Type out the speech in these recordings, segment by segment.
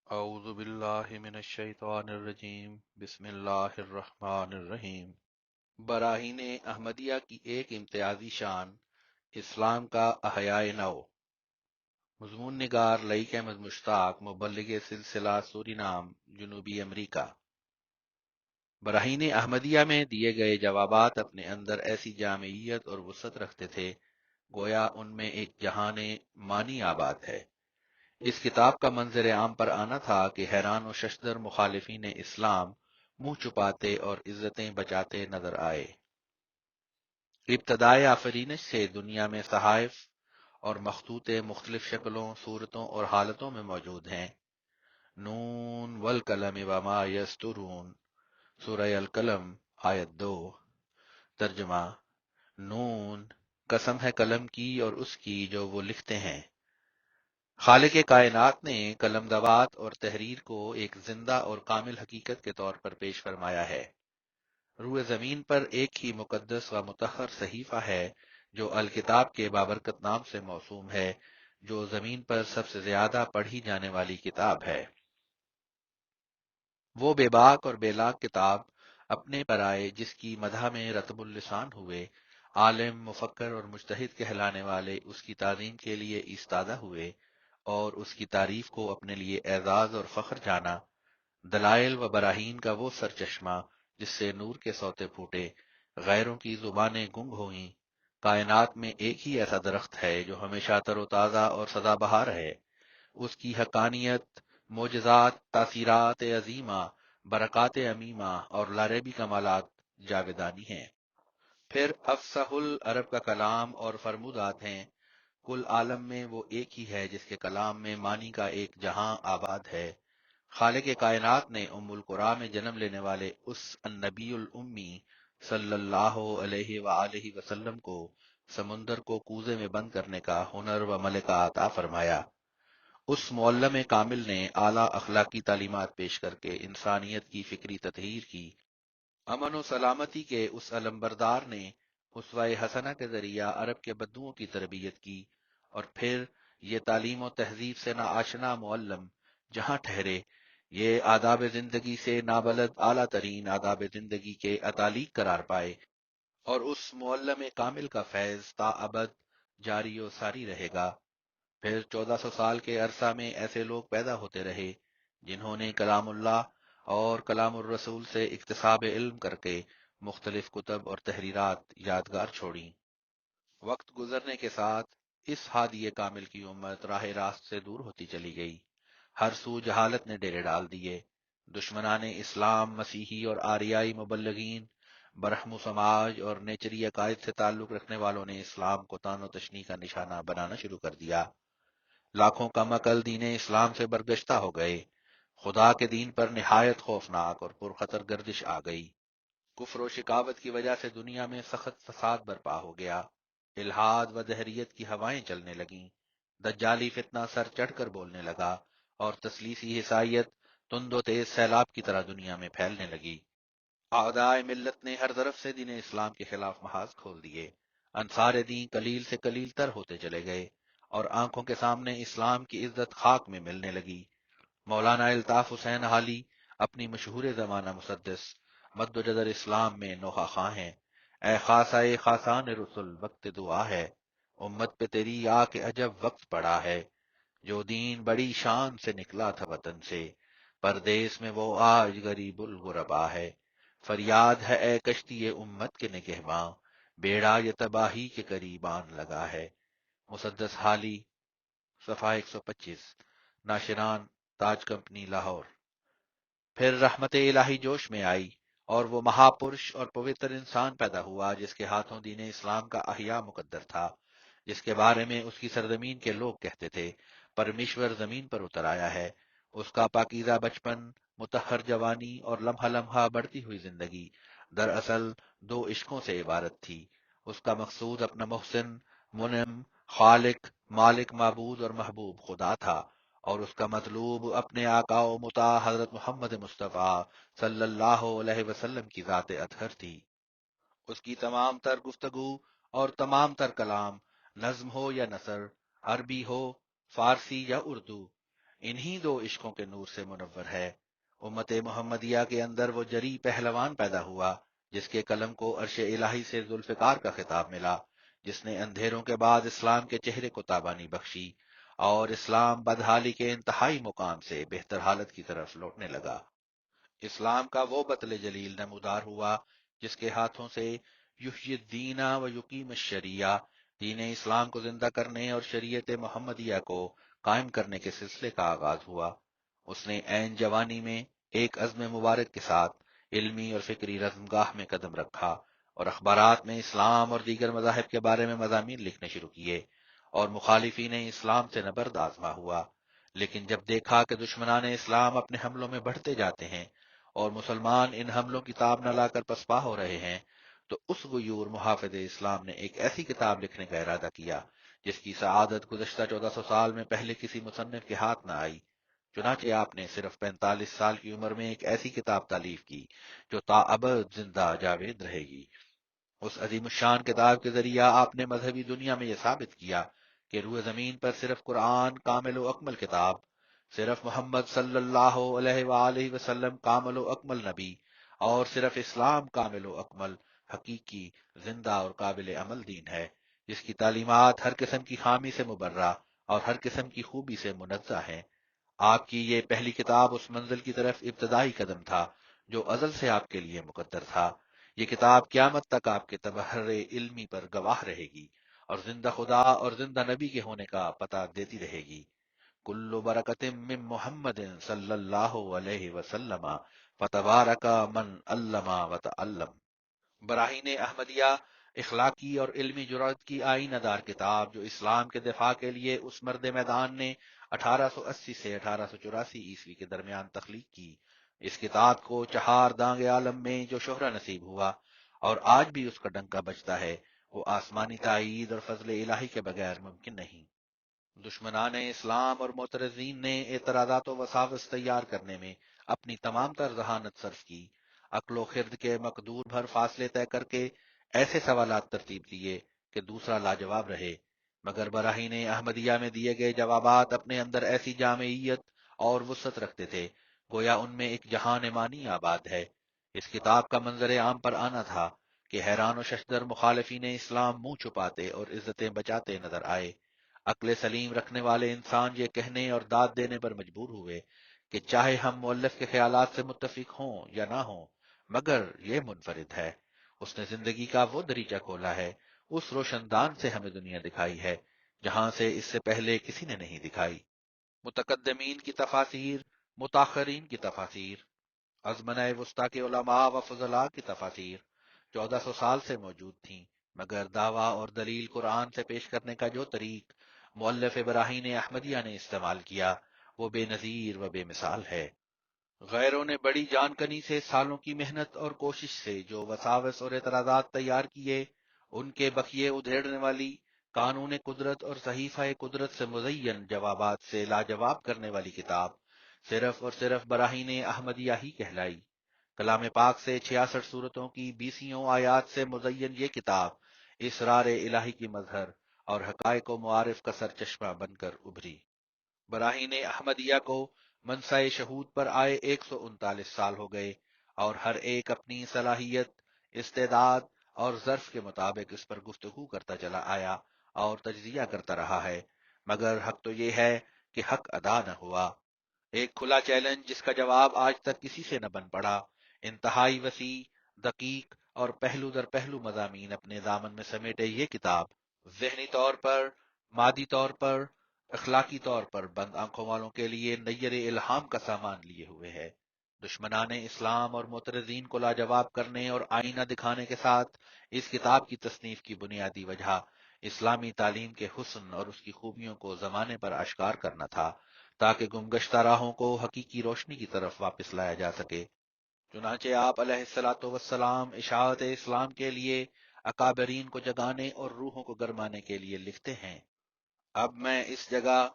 اعوذ باللہ من الشیطان الرجیم بسم اللہ الرحمن الرحیم۔ براہین احمدیہ کی ایک امتیازی شان، اسلام کا احیاء نو۔ مضمون نگار لئیک احمد مشتاق، مبلغ سلسلہ سورینام، جنوبی امریکہ۔ براہین احمدیہ میں دیے گئے جوابات اپنے اندر ایسی جامعیت اور وسعت رکھتے تھے گویا ان میں ایک جہان مانی آباد ہے۔ اس کتاب کا منظر عام پر آنا تھا کہ حیران و ششدر مخالفین اسلام منہ چھپاتے اور عزتیں بچاتے نظر آئے۔ ابتدائے آفرینش سے دنیا میں صحائف اور مخطوطے مختلف شکلوں، صورتوں اور حالتوں میں موجود ہیں۔ نون والقلم وما یسطرون، سورہ القلم آیت 2۔ ترجمہ: نون، قسم ہے قلم کی اور اس کی جو وہ لکھتے ہیں۔ خالق کائنات نے قلم دوات اور تحریر کو ایک زندہ اور کامل حقیقت کے طور پر پیش فرمایا ہے۔ روئے زمین پر ایک ہی مقدس و مطہر صحیفہ ہے جو الکتاب کے بابرکت نام سے موسوم ہے، جو زمین پر سب سے زیادہ پڑھی جانے والی کتاب ہے۔ وہ بے باک اور بے لاگ کتاب اپنے پر آئے جس کی مدح میں رطب اللسان ہوئے، عالم، مفکر اور مجتہد کہلانے والے اس کی تعظیم کے لیے ایستادہ ہوئے اور اس کی تعریف کو اپنے لیے اعزاز اور فخر جانا۔ دلائل و براہین کا وہ سرچشمہ جس سے نور کے سوتے پھوٹے، غیروں کی زبانیں گنگ ہوئیں۔ کائنات میں ایک ہی ایسا درخت ہے جو ہمیشہ تر و تازہ اور سدا بہار ہے۔ اس کی حقانیت، معجزات، تاثیرات عظیمہ، برکات عمیمہ اور لاریبی کمالات جاویدانی ہیں۔ پھر افصح العرب کا کلام اور فرمودات ہیں۔ کل عالم میں وہ ایک ہی ہے جس کے کلام میں معنی کا ایک جہاں آباد ہے۔ خالق کائنات نے ام القرآن میں جنم لینے والے اس النبی الامی صلی اللہ علیہ وآلہ وسلم کو سمندر کو کوزے میں بند کرنے کا ہنر و ملکہ عطا فرمایا۔ اس معلم کامل نے اعلیٰ اخلاقی تعلیمات پیش کر کے انسانیت کی فکری تطہیر کی۔ امن و سلامتی کے اس علمبردار نے اسوہ حسنہ کے ذریعہ عرب کے بدوؤں کی تربیت کی، اور پھر یہ تعلیم و تہذیب سے ناآشنا معلم جہاں ٹھہرے، یہ آداب زندگی سے نابلد اعلیٰ ترین آداب زندگی کے اتالیق قرار پائے، اور اس معلم کامل کا فیض تا ابد جاری و ساری رہے گا۔ پھر 1400 سال کے عرصہ میں ایسے لوگ پیدا ہوتے رہے جنہوں نے کلام اللہ اور کلام الرسول سے اکتساب علم کر کے مختلف کتب اور تحریرات یادگار چھوڑیں۔ وقت گزرنے کے ساتھ اس ہادی کامل کی امت راہ راست سے دور ہوتی چلی گئی۔ ہر سو جہالت نے ڈیرے ڈال دیے۔ دشمنان اسلام، مسیحی اور آریائی مبلغین، برہم سماج اور نیچری عقائد سے تعلق رکھنے والوں نے اسلام کو تان و تشنیع کا نشانہ بنانا شروع کر دیا۔ لاکھوں کم عقل دین اسلام سے برگشتہ ہو گئے۔ خدا کے دین پر نہایت خوفناک اور پرخطر گردش آ گئی۔ کفر و شقاوت کی وجہ سے دنیا میں سخت فساد برپا ہو گیا۔ الحاد و دہریت کی ہوائیں چلنے لگیں۔ دجالی فتنہ سر چڑھ کر بولنے لگا، اور تثلیثی عیسائیت تند و تیز سیلاب کی طرح دنیا میں پھیلنے لگی۔ اعدائے ملت نے ہر طرف سے دین اسلام کے خلاف محاذ کھول دیے۔ انصار دین قلیل سے قلیل تر ہوتے چلے گئے، اور آنکھوں کے سامنے اسلام کی عزت خاک میں ملنے لگی۔ مولانا الطاف حسین حالی اپنی مشہور زمانہ مسدس مد و جدر اسلام میں نوحہ خواں ہیں۔ اے خاصائے خاصان رسل، وقت دعا ہے، امت پہ تیری آ کے عجب وقت پڑا ہے۔ جو دین بڑی شان سے نکلا تھا وطن سے، پردیس میں وہ آج غریب الغربا ہے۔ فریاد ہے اے کشتی امت کے نگہباں، بیڑا یہ تباہی کے قریب آن لگا ہے۔ مسدس حالی، صفحہ 125۔ ناشران، تاج کمپنی، لاہور۔ پھر رحمت الہی جوش میں آئی، اور وہ مہاپرش اور پوتر انسان پیدا ہوا جس کے ہاتھوں دین اسلام کا احیاء مقدر تھا، جس کے بارے میں اس کی سرزمین کے لوگ کہتے تھے پرمیشور زمین پر اتر آیا ہے۔ اس کا پاکیزہ بچپن، مطہر جوانی اور لمحہ لمحہ بڑھتی ہوئی زندگی دراصل دو عشقوں سے عبارت تھی۔ اس کا مقصود اپنا محسن، منعم، خالق، مالک، معبود اور محبوب خدا تھا، اور اس کا مطلوب اپنے آقا و مطاع حضرت محمد مصطفیٰ صلی اللہ علیہ وسلم کی ذات اطہر تھی۔ اس کی تمام تر گفتگو اور تمام تر کلام، نظم ہو یا نثر، عربی ہو، فارسی یا اردو، انہی دو عشقوں کے نور سے منور ہے۔ امت محمدیہ کے اندر وہ جری پہلوان پیدا ہوا جس کے قلم کو عرش الہی سے ذوالفقار کا خطاب ملا، جس نے اندھیروں کے بعد اسلام کے چہرے کو تابانی بخشی اور اسلام بدحالی کے انتہائی مقام سے بہتر حالت کی طرف لوٹنے لگا۔ اسلام کا وہ بطل جلیل نمودار ہوا جس کے ہاتھوں سے یحیی الدین و یقیم الشریعہ، دین اسلام کو زندہ کرنے اور شریعت محمدیہ کو قائم کرنے کے سلسلے کا آغاز ہوا۔ اس نے عین جوانی میں ایک عزم مبارک کے ساتھ علمی اور فکری رزمگاہ میں قدم رکھا اور اخبارات میں اسلام اور دیگر مذاہب کے بارے میں مضامین لکھنے شروع کیے اور مخالفین اسلام سے نبرد آزما ہوا۔ لیکن جب دیکھا کہ دشمنان اسلام اپنے حملوں میں بڑھتے جاتے ہیں اور مسلمان ان حملوں کی تاب نہ لا کر پسپا ہو رہے ہیں، تو اس غیور محافظ اسلام نے ایک ایسی کتاب لکھنے کا ارادہ کیا جس کی سعادت گزشتہ 1400 سال میں پہلے کسی مصنف کے ہاتھ نہ آئی۔ چنانچہ آپ نے صرف 45 سال کی عمر میں ایک ایسی کتاب تالیف کی جو تا ابد زندہ جاوید رہے گی۔ اس عظیم الشان کتاب کے ذریعہ آپ نے مذہبی دنیا میں یہ ثابت کیا کہ روح زمین پر صرف قرآن کامل و اکمل کتاب، صرف محمد صلی اللہ علیہ وآلہ وسلم کامل و اکمل نبی، اور صرف اسلام کامل و اکمل حقیقی زندہ اور قابل عمل دین ہے، جس کی تعلیمات ہر قسم کی خامی سے مبرہ اور ہر قسم کی خوبی سے منزہ ہیں۔ آپ کی یہ پہلی کتاب اس منزل کی طرف ابتدائی قدم تھا جو ازل سے آپ کے لیے مقدر تھا۔ یہ کتاب قیامت تک آپ کے تبحر علمی پر گواہ رہے گی اور زندہ خدا اور زندہ نبی کے ہونے کا پتہ دیتی رہے گی۔ کل برکت من محمد صلی اللہ علیہ وسلم فتبارک من علم وتعلم۔ براہین احمدیہ اخلاقی اور علمی جرات کی آئینہ دار کتاب جو اسلام کے دفاع کے لیے اس مرد میدان نے 1880 سے 1884 عیسوی کے درمیان تخلیق کی۔ اس کتاب کو چہار دانگ عالم میں جو شہرہ نصیب ہوا اور آج بھی اس کا ڈنکا بجتا ہے، وہ آسمانی تائید اور فضل الہی کے بغیر ممکن نہیں۔ دشمنان اسلام اور معترضین نے اعتراضات و وساوس تیار کرنے میں اپنی تمام تر ذہانت صرف کی، عقل و خرد کے مقدور بھر فاصلے طے کر کے ایسے سوالات ترتیب دیے کہ دوسرا لاجواب رہے، مگر براہین احمدیہ میں دیے گئے جوابات اپنے اندر ایسی جامعیت اور وسعت رکھتے تھے گویا ان میں ایک جہان مانی آباد ہے۔ اس کتاب کا منظر عام پر آنا تھا کہ حیران و ششدر مخالفین اسلام منہ چھپاتے اور عزتیں بچاتے نظر آئے۔ عقل سلیم رکھنے والے انسان یہ کہنے اور داد دینے پر مجبور ہوئے کہ چاہے ہم مؤلف کے خیالات سے متفق ہوں یا نہ ہوں، مگر یہ منفرد ہے۔ اس نے زندگی کا وہ دریچہ کھولا ہے، اس روشن دان سے ہمیں دنیا دکھائی ہے جہاں سے اس سے پہلے کسی نے نہیں دکھائی۔ متقدمین کی تفاسیر، متاخرین کی تفاسیر، ازمنہ وسطیٰ کے علماء و فضلاء کی تفاسیر 1400 سال سے موجود تھیں، مگر دعویٰ اور دلیل قرآن سے پیش کرنے کا جو طریق مؤلف براہین احمدیہ نے استعمال کیا وہ بے نظیر و بے مثال ہے۔ غیروں نے بڑی جان کنی سے سالوں کی محنت اور کوشش سے جو وساوس اور اعتراضات تیار کیے، ان کے بخیے ادھیڑنے والی، قانون قدرت اور صحیفہ قدرت سے مزین جوابات سے لاجواب کرنے والی کتاب صرف اور صرف براہین احمدیہ ہی کہلائی۔ کلام پاک سے 66 صورتوں کی 20 آیات سے مزین یہ کتاب اسرار الہی کی مظہر اور حقائق و معارف کا سرچشمہ بن کر ابھری۔ براہین احمدیہ کو منصع شہود پر آئے 139 سال ہو گئے اور ہر ایک اپنی صلاحیت، استعداد اور ظرف کے مطابق اس پر گفتگو کرتا چلا آیا اور تجزیہ کرتا رہا ہے، مگر حق تو یہ ہے کہ حق ادا نہ ہوا۔ ایک کھلا چیلنج جس کا جواب آج تک کسی سے نہ بن پڑا، انتہائی وسیع، دقیق اور پہلو در پہلو مضامین اپنے دامن میں سمیٹے یہ کتاب ذہنی طور پر، مادی طور پر، اخلاقی طور پر بند آنکھوں والوں کے لیے نیر الہام کا سامان لیے ہوئے ہے۔ دشمنان اسلام اور معترضین کو لاجواب کرنے اور آئینہ دکھانے کے ساتھ اس کتاب کی تصنیف کی بنیادی وجہ اسلامی تعلیم کے حسن اور اس کی خوبیوں کو زمانے پر اشکار کرنا تھا تاکہ گمگشتہ راہوں کو حقیقی روشنی کی طرف واپس لایا جا سکے۔ چنانچہ آپ علیہ الصلاۃ والسلام اشاعت اسلام کے لیے اکابرین کو جگانے اور روحوں کو گرمانے کے لیے لکھتے ہیں۔ اب میں اس جگہ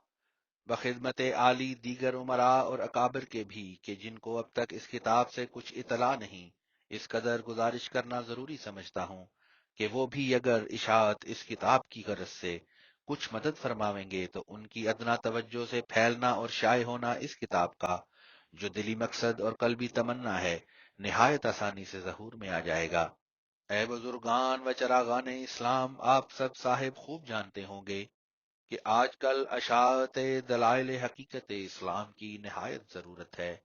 بخدمت عالی دیگر امراء اور اکابر کے بھی کہ جن کو اب تک اس کتاب سے کچھ اطلاع نہیں، اس قدر گزارش کرنا ضروری سمجھتا ہوں کہ وہ بھی اگر اشاعت اس کتاب کی غرض سے کچھ مدد فرماویں گے تو ان کی ادنا توجہ سے پھیلنا اور شائع ہونا اس کتاب کا جو دلی مقصد اور قلبی تمنا ہے نہایت آسانی سے ظہور میں آ جائے گا۔ اے بزرگان و چراغان اسلام، آپ سب صاحب خوب جانتے ہوں گے کہ آج کل اشاعت دلائل حقیقت اسلام کی نہایت ضرورت ہے،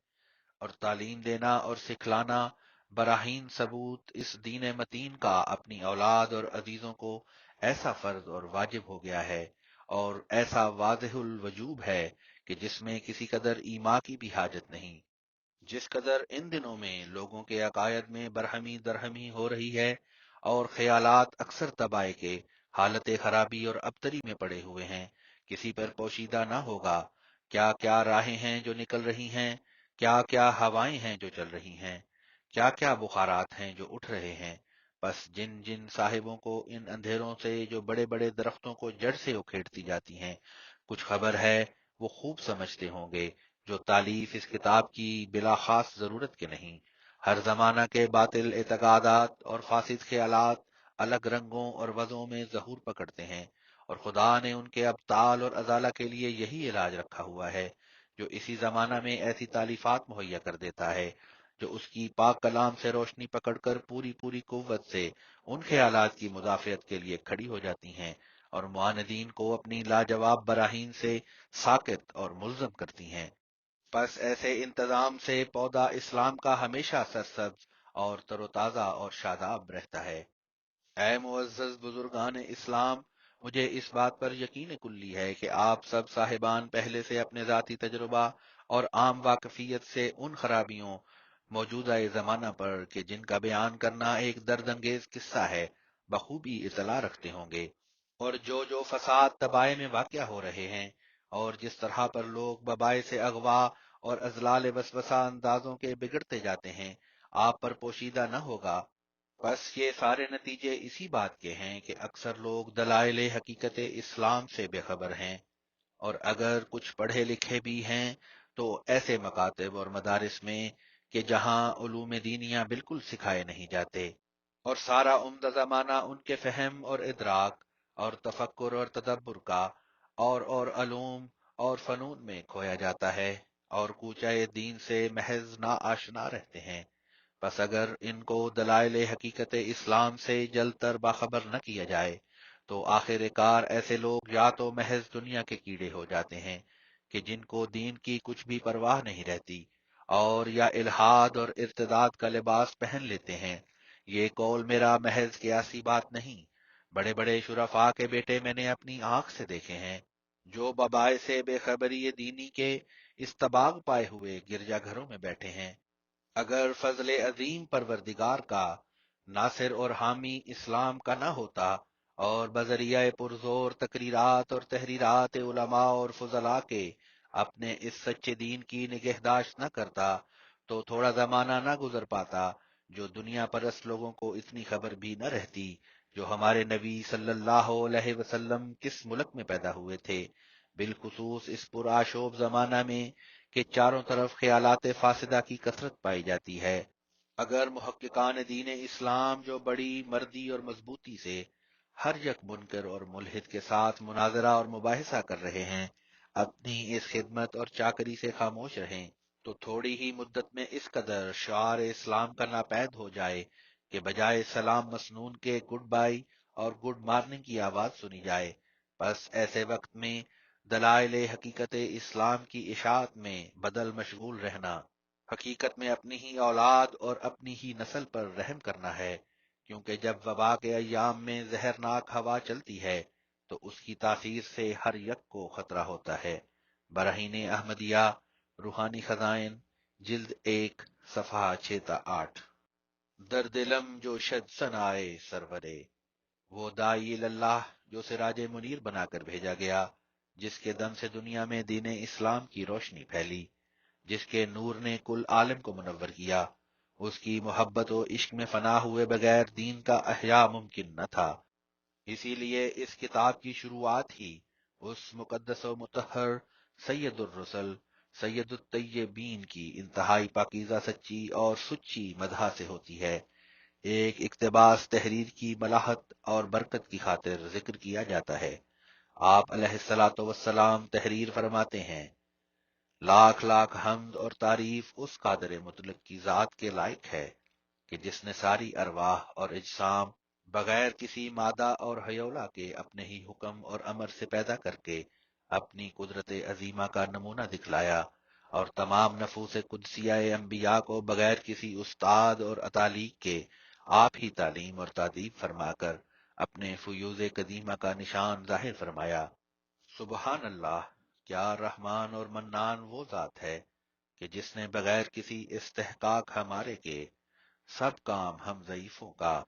اور تعلیم دینا اور سکھلانا براہین ثبوت اس دین متین کا اپنی اولاد اور عزیزوں کو ایسا فرض اور واجب ہو گیا ہے، اور ایسا واضح الوجوب ہے کہ جس میں کسی قدر ایما کی بھی حاجت نہیں۔ جس قدر ان دنوں میں لوگوں کے عقائد میں برہمی درہمی ہو رہی ہے، اور خیالات اکثر تباہ کے حالت خرابی اور ابتری میں پڑے ہوئے ہیں، کسی پر پوشیدہ نہ ہوگا کیا کیا راہیں ہیں جو نکل رہی ہیں، کیا کیا ہوائیں ہیں جو چل رہی ہیں، کیا کیا بخارات ہیں جو اٹھ رہے ہیں۔ بس جن جن صاحبوں کو ان اندھیروں سے جو بڑے بڑے درختوں کو جڑ سے اکھیڑتی جاتی ہیں کچھ خبر ہے، وہ خوب سمجھتے ہوں گے جو تالیف اس کتاب کی بلا خاص ضرورت کے نہیں۔ ہر زمانہ کے باطل اعتقادات اور فاسد خیالات الگ رنگوں اور وضعوں میں ظہور پکڑتے ہیں، اور خدا نے ان کے ابطال اور ازالہ کے لیے یہی علاج رکھا ہوا ہے جو اسی زمانہ میں ایسی تالیفات مہیا کر دیتا ہے جو اس کی پاک کلام سے روشنی پکڑ کر پوری پوری قوت سے ان خیالات کی مدافعت کے لیے کھڑی ہو جاتی ہیں، اور معاندین کو اپنی لاجواب براہین سے ساکت اور ملزم کرتی ہیں۔ پس ایسے انتظام سے پودا اسلام کا ہمیشہ سرسبز اور تر و تازہ اور شاداب رہتا ہے۔ اے معزز بزرگان اسلام، مجھے اس بات پر یقین کلی ہے کہ آپ سب صاحبان پہلے سے اپنے ذاتی تجربہ اور عام واقفیت سے ان خرابیوں موجودہ زمانہ پر کہ جن کا بیان کرنا ایک درد انگیز قصہ ہے بخوبی اطلاع رکھتے ہوں گے، اور جو فساد تباہ میں واقع ہو رہے ہیں، اور جس طرح پر لوگ ببائے سے اغوا اور ازلال وسوسہ اندازوں کے بگڑتے جاتے ہیں آپ پر پوشیدہ نہ ہوگا۔ بس یہ سارے نتیجے اسی بات کے ہیں کہ اکثر لوگ دلائل حقیقت اسلام سے بے خبر ہیں، اور اگر کچھ پڑھے لکھے بھی ہیں تو ایسے مکاتب اور مدارس میں کہ جہاں علوم دینیاں بالکل سکھائے نہیں جاتے، اور سارا عمدہ زمانہ ان کے فہم اور ادراک اور تفکر اور تدبر کا اور علوم اور فنون میں کھویا جاتا ہے، اور کوچہ دین سے محض نا آشنا رہتے ہیں۔ پس اگر ان کو دلائل حقیقت اسلام سے جل تر باخبر نہ کیا جائے تو آخر کار ایسے لوگ یا تو محض دنیا کے کیڑے ہو جاتے ہیں کہ جن کو دین کی کچھ بھی پرواہ نہیں رہتی، اور یا الحاد اور ارتداد کا لباس پہن لیتے ہیں۔ یہ قول میرا محض قیاسی بات نہیں، بڑے بڑے شرفاء کے بیٹے میں نے اپنی آنکھ سے دیکھے ہیں جو ببائے سے بے خبری دینی کے استباغ پائے ہوئے گرجا گھروں میں بیٹھے ہیں۔ اگر فضل عظیم پروردگار کا ناصر اور حامی اسلام کا نہ ہوتا، اور بذریعہ پرزور تقریرات اور تحریرات علماء اور فضلاء کے اپنے اس سچے دین کی نگہداشت نہ کرتا تو تھوڑا زمانہ نہ گزر پاتا جو دنیا پرست لوگوں کو اتنی خبر بھی نہ رہتی جو ہمارے نبی صلی اللہ علیہ وسلم کس ملک میں پیدا ہوئے تھے، بالخصوص اس پرآشوب زمانہ میں کہ چاروں طرف خیالات فاسدہ کی کثرت پائی جاتی ہے۔ اگر محققان دین اسلام جو بڑی مردی اور مضبوطی سے ہر یک منکر اور ملحد کے ساتھ مناظرہ اور مباحثہ کر رہے ہیں اپنی اس خدمت اور چاکری سے خاموش رہیں تو تھوڑی ہی مدت میں اس قدر شعار اسلام کا ناپید ہو جائے کہ بجائے سلام مسنون کے گڈ بائی اور گڈ مارننگ کی آواز سنی جائے۔ بس ایسے وقت میں دلائل حقیقت اسلام کی اشاعت میں بدل مشغول رہنا حقیقت میں اپنی ہی اولاد اور اپنی ہی نسل پر رحم کرنا ہے، کیونکہ جب وبا کے ایام میں زہرناک ہوا چلتی ہے تو اس کی تاثیر سے ہر یک کو خطرہ ہوتا ہے۔ براہین احمدیہ، روحانی خزائن، جلد 1، صفحہ 6 تا 8۔ در دلم جو شد سنائے سرورے، وہ داعی اللہ جو سراج منیر بنا کر بھیجا گیا، جس کے دم سے دنیا میں دین اسلام کی روشنی پھیلی، جس کے نور نے کل عالم کو منور کیا، اس کی محبت و عشق میں فنا ہوئے بغیر دین کا احیاء ممکن نہ تھا۔ اسی لیے اس کتاب کی شروعات ہی اس مقدس و مطہر سید الرسل سید الطیبین کی انتہائی پاکیزہ سچی اور سچی مدح سے ہوتی ہے۔ ایک اقتباس تحریر کی ملاحت اور برکت کی خاطر ذکر کیا جاتا ہے۔ آپ علیہ الصلوۃ والسلام تحریر فرماتے ہیں، لاکھ لاکھ حمد اور تعریف اس قادر مطلق کی ذات کے لائق ہے کہ جس نے ساری ارواح اور اجسام بغیر کسی مادہ اور حیولہ کے اپنے ہی حکم اور امر سے پیدا کر کے اپنی قدرت عظیمہ کا نمونہ دکھلایا، اور تمام نفوس قدسیہ انبیاء کو بغیر کسی استاد اور اتالیق کے آپ ہی تعلیم اور تادیب فرما کر اپنے فیوز قدیمہ کا نشان ظاہر فرمایا۔ سبحان اللہ! کیا رحمان اور منان وہ ذات ہے کہ جس نے بغیر کسی استحقاق ہمارے کے سب کام ہم ضعیفوں کا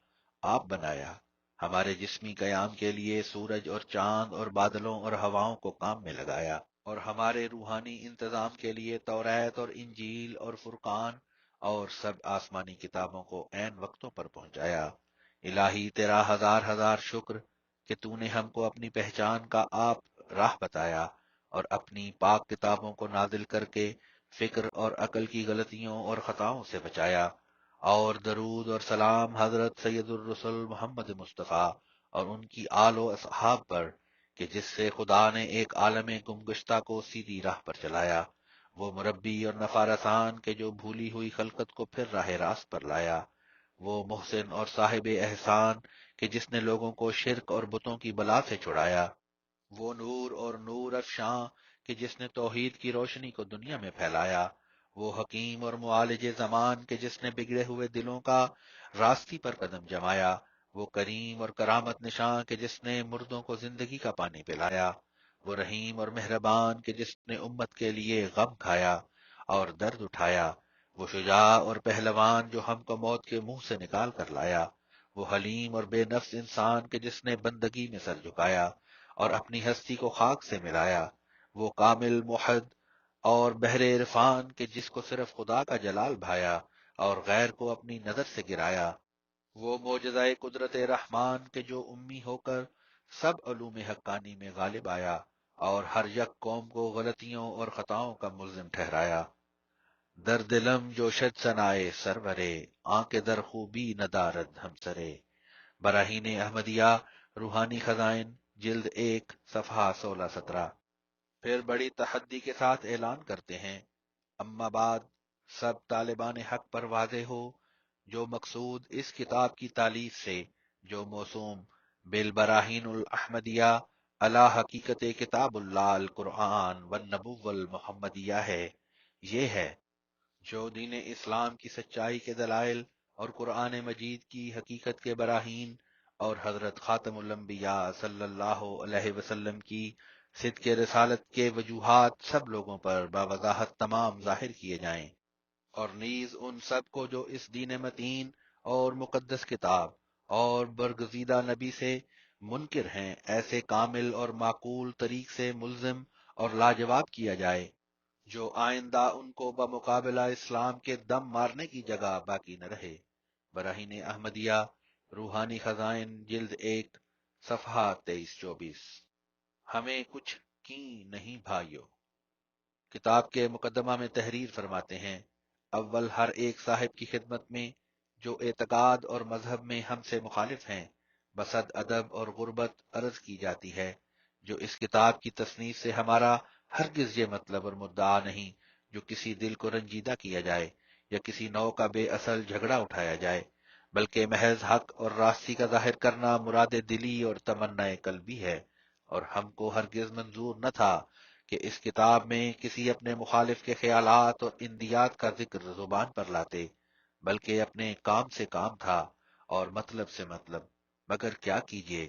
آپ بنایا، ہمارے جسمی قیام کے لیے سورج اور چاند اور بادلوں اور ہواؤں کو کام میں لگایا، اور ہمارے روحانی انتظام کے لیے توریت اور انجیل اور فرقان اور سب آسمانی کتابوں کو عین وقتوں پر پہنچایا۔ الہی تیرا ہزار ہزار شکر کہ تو نے ہم کو اپنی پہچان کا آپ راہ بتایا اور اپنی پاک کتابوں کو نازل کر کے فکر اور عقل کی غلطیوں اور خطاؤں سے بچایا، اور درود اور سلام حضرت سید الرسل محمد مصطفیٰ اور ان کی آل و اصحاب پر کہ جس سے خدا نے ایک عالم گمگشتہ کو سیدھی راہ پر چلایا، وہ مربی اور نفارسان کے جو بھولی ہوئی خلقت کو پھر راہ راست پر لایا، وہ محسن اور صاحب احسان کہ جس نے لوگوں کو شرک اور بتوں کی بلا سے چھڑایا، وہ نور اور نور افشاں کہ جس نے توحید کی روشنی کو دنیا میں پھیلایا، وہ حکیم اور معالج زمان کہ جس نے بگڑے ہوئے دلوں کا راستی پر قدم جمایا، وہ کریم اور کرامت نشاں کہ جس نے مردوں کو زندگی کا پانی پلایا، وہ رحیم اور مہربان کہ جس نے امت کے لیے غم کھایا اور درد اٹھایا، وہ شجاع اور پہلوان جو ہم کو موت کے منہ سے نکال کر لایا، وہ حلیم اور بے نفس انسان کہ جس نے بندگی میں سر جھکایا اور اپنی ہستی کو خاک سے ملایا، وہ کامل موحد اور بحر عرفان کہ جس کو صرف خدا کا جلال بھایا اور غیر کو اپنی نظر سے گرایا، وہ معجزہ قدرت رحمان کہ جو امی ہو کر سب علوم حقانی میں غالب آیا اور ہر یک قوم کو غلطیوں اور خطاؤں کا ملزم ٹھہرایا، در دلم جو شد سنائے سرورے، آنکھ در خوبی ندارد ہم سرے۔ براہین احمدیہ روحانی خزائن جلد 1 صفحہ 16-17۔ پھر بڑی تحدی کے ساتھ اعلان کرتے ہیں، اما بعد، سب طالبان حق پر واضح ہو جو مقصود اس کتاب کی تالیف سے جو موسوم بالبراہین الاحمدیہ علی حقیقت کتاب اللہ القرآن والنبوۃ المحمدیہ ہے، یہ ہے جو دین اسلام کی سچائی کے دلائل اور قرآن مجید کی حقیقت کے براہین اور حضرت خاتم الانبیاء صلی اللہ علیہ وسلم کی صدق رسالت کے وجوہات سب لوگوں پر باوضاحت تمام ظاہر کیے جائیں، اور نیز ان سب کو جو اس دین متین اور مقدس کتاب اور برگزیدہ نبی سے منکر ہیں ایسے کامل اور معقول طریق سے ملزم اور لاجواب کیا جائے جو آئندہ ان کو بمقابلہ اسلام کے دم مارنے کی جگہ باقی نہ رہے۔ براہین احمدیہ روحانی خزائن جلد 1 صفحہ 23-24۔ ہمیں کچھ کی نہیں بھائیو۔ کتاب کے مقدمہ میں تحریر فرماتے ہیں، اول ہر ایک صاحب کی خدمت میں جو اعتقاد اور مذہب میں ہم سے مخالف ہیں بصد ادب اور غربت عرض کی جاتی ہے، جو اس کتاب کی تصنیف سے ہمارا ہرگز یہ مطلب اور مدعا نہیں جو کسی دل کو رنجیدہ کیا جائے یا کسی نوع کا بے اصل جھگڑا اٹھایا جائے، بلکہ محض حق اور راستی کا ظاہر کرنا مراد دلی اور تمنا قلبی ہے، اور ہم کو ہرگز منظور نہ تھا کہ اس کتاب میں کسی اپنے مخالف کے خیالات اور اندیات کا ذکر زبان پر لاتے، بلکہ اپنے کام سے کام تھا اور مطلب سے مطلب، مگر کیا کیجیے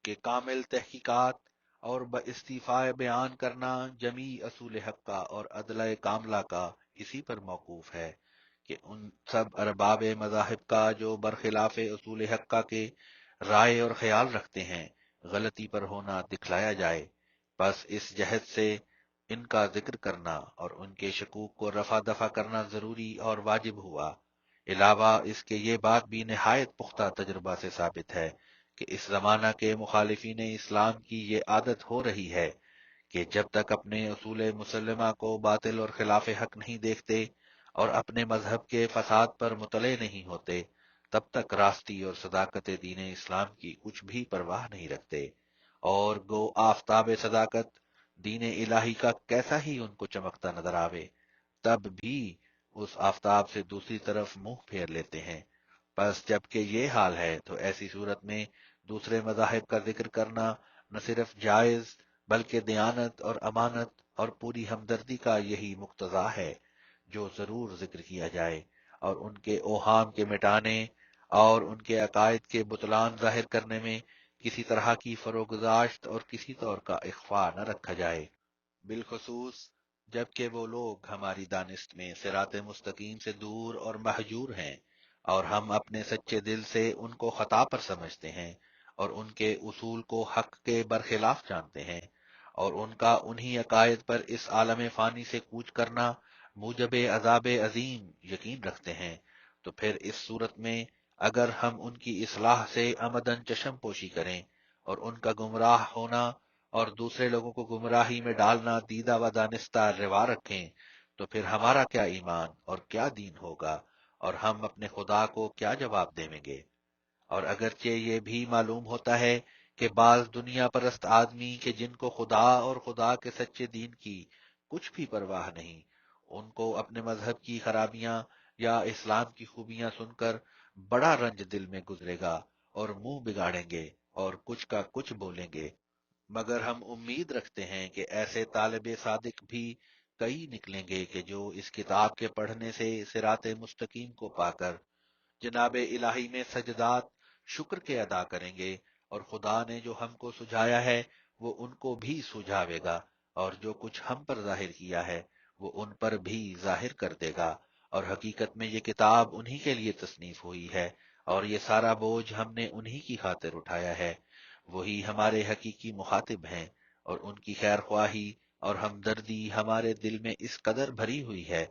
کہ کامل تحقیقات اور باستیفاء بیان کرنا جمیع اصول حق کا اور عدلہ کاملہ کا اسی پر موقوف ہے کہ ان سب ارباب مذاہب کا جو برخلاف اصول حقہ کے رائے اور خیال رکھتے ہیں غلطی پر ہونا دکھلایا جائے، بس اس جہد سے ان کا ذکر کرنا اور ان کے شکوک کو رفع دفع کرنا ضروری اور واجب ہوا۔ علاوہ اس کے یہ بات بھی نہایت پختہ تجربہ سے ثابت ہے کہ اس زمانہ کے مخالفین اسلام کی یہ عادت ہو رہی ہے کہ جب تک اپنے اصول مسلمہ کو باطل اور خلاف حق نہیں دیکھتے اور اپنے مذہب کے فساد پر مطلع نہیں ہوتے، تب تک راستی اور صداقت دین اسلام کی کچھ بھی پرواہ نہیں رکھتے، اور گو آفتاب صداقت دین الہی کا کیسا ہی ان کو چمکتا نظر آوے، تب بھی اس آفتاب سے دوسری طرف منہ پھیر لیتے ہیں۔ بس جبکہ یہ حال ہے تو ایسی صورت میں دوسرے مذاہب کا ذکر کرنا نہ صرف جائز بلکہ دیانت اور امانت اور پوری ہمدردی کا یہی مقتضا ہے جو ضرور ذکر کیا جائے، اور ان کے اوہام کے مٹانے اور ان کے عقائد کے بطلان ظاہر کرنے میں کسی طرح کی فروگزاشت اور کسی طور کا اخفاء نہ رکھا جائے، بالخصوص جبکہ وہ لوگ ہماری دانست میں صراط مستقیم سے دور اور مہجور ہیں، اور ہم اپنے سچے دل سے ان کو خطا پر سمجھتے ہیں اور ان کے اصول کو حق کے برخلاف جانتے ہیں، اور ان کا انہی عقائد پر اس عالم فانی سے کوچ کرنا موجب عذاب عظیم یقین رکھتے ہیں، تو پھر اس صورت میں اگر ہم ان کی اصلاح سے عمدن چشم پوشی کریں اور ان کا گمراہ ہونا اور دوسرے لوگوں کو گمراہی میں ڈالنا دیدہ و دانستہ روا رکھیں، تو پھر ہمارا کیا ایمان اور کیا دین ہوگا، اور ہم اپنے خدا کو کیا جواب دیں گے؟ اور اگرچہ یہ بھی معلوم ہوتا ہے کہ بعض دنیا پرست آدمی کہ جن کو خدا اور خدا کے سچے دین کی کچھ بھی پرواہ نہیں، ان کو اپنے مذہب کی خرابیاں یا اسلام کی خوبیاں سن کر بڑا رنج دل میں گزرے گا اور منہ بگاڑیں گے اور کچھ کا کچھ بولیں گے، مگر ہم امید رکھتے ہیں کہ ایسے طالب صادق بھی کئی نکلیں گے کہ جو اس کتاب کے پڑھنے سے صراط مستقیم کو پا کر جناب الہی میں سجدات شکر کے ادا کریں گے، اور خدا نے جو ہم کو سجھایا ہے وہ ان کو بھی سجھاوے گا، اور جو کچھ ہم پر ظاہر کیا ہے وہ ان پر بھی ظاہر کر دے گا، اور حقیقت میں یہ کتاب انہی کے لیے تصنیف ہوئی ہے، اور یہ سارا بوجھ ہم نے انہی کی خاطر اٹھایا ہے، وہی ہمارے حقیقی مخاطب ہیں، اور ان کی خیر خواہی اور ہمدردی ہمارے دل میں اس قدر بھری ہوئی ہے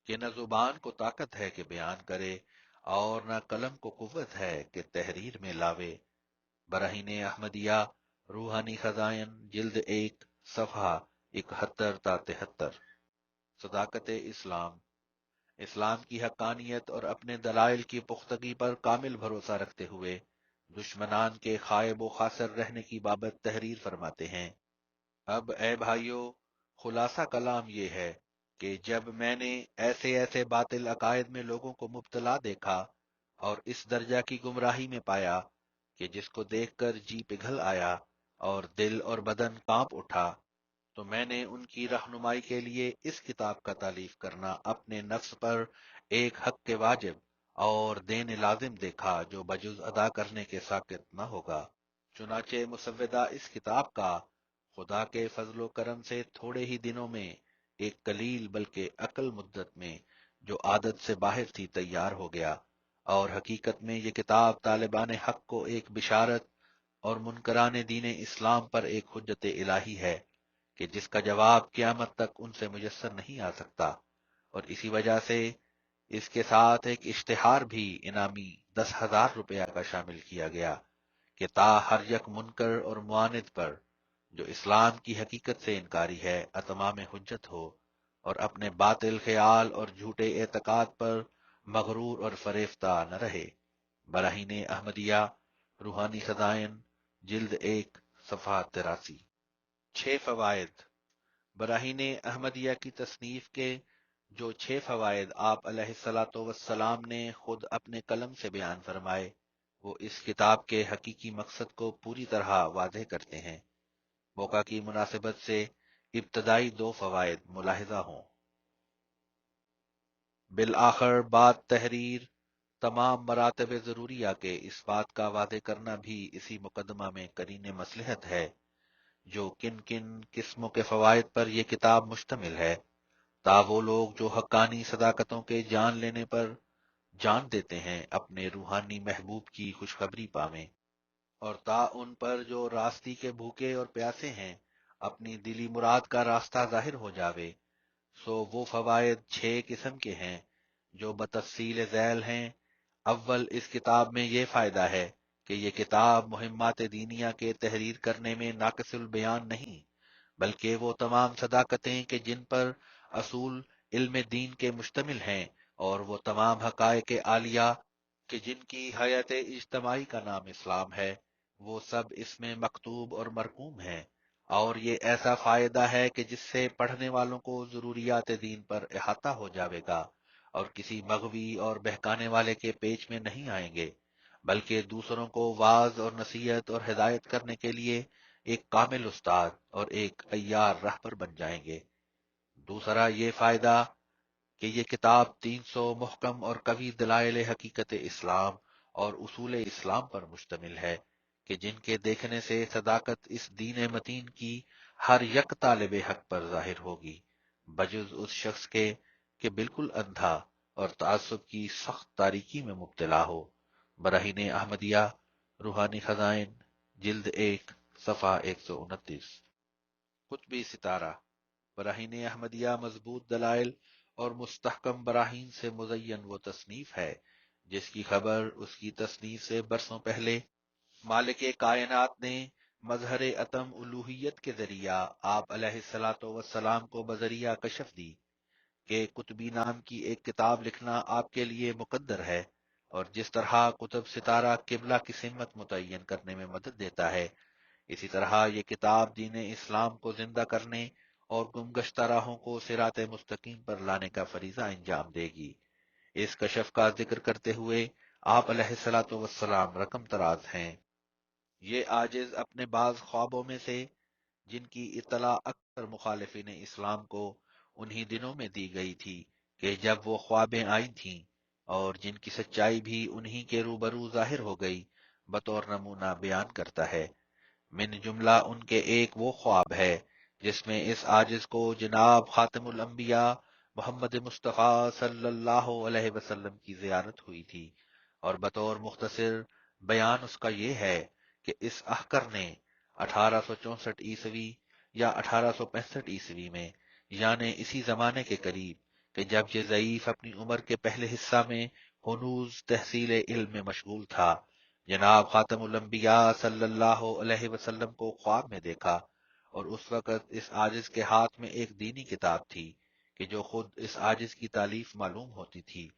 کہ نہ زبان کو طاقت ہے کہ بیان کرے اور نہ قلم کو قوت ہے کہ تحریر میں لاوے۔ براہین احمدیہ روحانی خزائن جلد 1 صفحہ 71 تا 73۔ صداقت اسلام، اسلام کی حقانیت اور اپنے دلائل کی پختگی پر کامل بھروسہ رکھتے ہوئے دشمنان کے خائب و خاسر رہنے کی بابت تحریر فرماتے ہیں۔ اب اے بھائیو، خلاصہ کلام یہ ہے کہ جب میں نے ایسے ایسے باطل عقائد میں لوگوں کو مبتلا دیکھا اور اس درجہ کی گمراہی میں پایا کہ جس کو دیکھ کر جی پگھل آیا اور دل اور بدن کانپ اٹھا، تو میں نے ان کی رہنمائی کے لیے اس کتاب کا تالیف کرنا اپنے نفس پر ایک حق کے واجب اور دین لازم دیکھا جو بجز ادا کرنے کے ساقط نہ ہوگا۔ چنانچہ مسودہ اس کتاب کا خدا کے فضل و کرم سے تھوڑے ہی دنوں میں ایک قلیل بلکہ عقل مدت میں جو عادت سے باہر تھی تیار ہو گیا، اور حقیقت میں یہ کتاب طالبان حق کو ایک بشارت اور منکران دین اسلام پر ایک حجت الہی ہے کہ جس کا جواب قیامت تک ان سے میسر نہیں آ سکتا، اور اسی وجہ سے اس کے ساتھ ایک اشتہار بھی انعامی 10,000 روپیہ کا شامل کیا گیا کہ تا ہر یک منکر اور معاند پر جو اسلام کی حقیقت سے انکاری ہے اتمام حجت ہو، اور اپنے باطل خیال اور جھوٹے اعتقاد پر مغرور اور فریفتہ نہ رہے۔ براہین احمدیہ روحانی خزائن جلد 1 صفحہ 83۔ 6 فوائد۔ براہین احمدیہ کی تصنیف کے جو 6 فوائد آپ علیہ الصلاۃ والسلام نے خود اپنے قلم سے بیان فرمائے، وہ اس کتاب کے حقیقی مقصد کو پوری طرح واضح کرتے ہیں۔ موقع کی مناسبت سے ابتدائی 2 فوائد ملاحظہ ہوں۔ بالآخر بعد تحریر تمام مراتب ضروریہ کے اس بات کا واضح کرنا بھی اسی مقدمہ میں قرین مصلحت ہے جو کن کن قسموں کے فوائد پر یہ کتاب مشتمل ہے، تا وہ لوگ جو حقانی صداقتوں کے جان لینے پر جان دیتے ہیں اپنے روحانی محبوب کی خوشخبری پاویں، اور تا ان پر جو راستی کے بھوکے اور پیاسے ہیں اپنی دلی مراد کا راستہ ظاہر ہو جاوے۔ سو وہ فوائد 6 قسم کے ہیں جو بتفصیل ذیل ہیں۔ اول، اس کتاب میں یہ فائدہ ہے کہ یہ کتاب مہمات دینیہ کے تحریر کرنے میں ناقص البیان نہیں، بلکہ وہ تمام صداقتیں کہ جن پر اصول علم دین کے مشتمل ہیں، اور وہ تمام حقائق عالیہ کہ جن کی حیات اجتماعی کا نام اسلام ہے، وہ سب اس میں مکتوب اور مرقوم ہیں، اور یہ ایسا فائدہ ہے کہ جس سے پڑھنے والوں کو ضروریات دین پر احاطہ ہو جاوے گا، اور کسی مغوی اور بہکانے والے کے پیچ میں نہیں آئیں گے، بلکہ دوسروں کو واعظ اور نصیحت اور ہدایت کرنے کے لیے ایک کامل استاد اور ایک عیار رہبر بن جائیں گے۔ دوسرا یہ فائدہ کہ یہ کتاب 300 محکم اور قوی دلائل حقیقت اسلام اور اصول اسلام پر مشتمل ہے، کہ جن کے دیکھنے سے صداقت اس دین متین کی ہر یک طالب حق پر ظاہر ہوگی، بجز اس شخص کے کہ بالکل اندھا اور تعصب کی سخت تاریکی میں مبتلا ہو۔ براہین احمدیہ، روحانی خزائن، جلد 1، صفحہ 129۔ قطبی ستارہ، براہین احمدیہ مضبوط دلائل اور مستحکم براہین سے مزین وہ تصنیف ہے جس کی خبر اس کی تصنیف سے برسوں پہلے مالک کائنات نے مظہر اتم الوہیت کے ذریعہ آپ علیہ الصلاۃ والسلام کو بذریعہ کشف دی کہ قطبی نام کی ایک کتاب لکھنا آپ کے لیے مقدر ہے، اور جس طرح قطب ستارہ قبلہ کی سمت متعین کرنے میں مدد دیتا ہے، اسی طرح یہ کتاب دین اسلام کو زندہ کرنے اور گمگشتہ راہوں کو صراط مستقیم پر لانے کا فریضہ انجام دے گی۔ اس کشف کا ذکر کرتے ہوئے آپ علیہ الصلاۃ والسلام رقم تراز ہیں۔ یہ عاجز اپنے بعض خوابوں میں سے، جن کی اطلاع اکثر مخالفین اسلام کو انہی دنوں میں دی گئی تھی کہ جب وہ خوابیں آئی تھیں، اور جن کی سچائی بھی انہی کے روبرو ظاہر ہو گئی، بطور نمونہ بیان کرتا ہے۔ من جملہ ان کے ایک وہ خواب ہے جس میں اس عاجز کو جناب خاتم الانبیاء محمد مصطفیٰ صلی اللہ علیہ وسلم کی زیارت ہوئی تھی، اور بطور مختصر بیان اس کا یہ ہے کہ اس احقر نے 1864 عیسوی یا 1865 عیسوی میں، یعنی اسی زمانے کے قریب، کہ جب یہ ضعیف اپنی عمر کے پہلے حصہ میں ہنوز تحصیل علم میں مشغول تھا، جناب خاتم الانبیاء صلی اللہ علیہ وسلم کو خواب میں دیکھا، اور اس وقت اس عاجز کے ہاتھ میں ایک دینی کتاب تھی کہ جو خود اس عاجز کی تالیف معلوم ہوتی تھی۔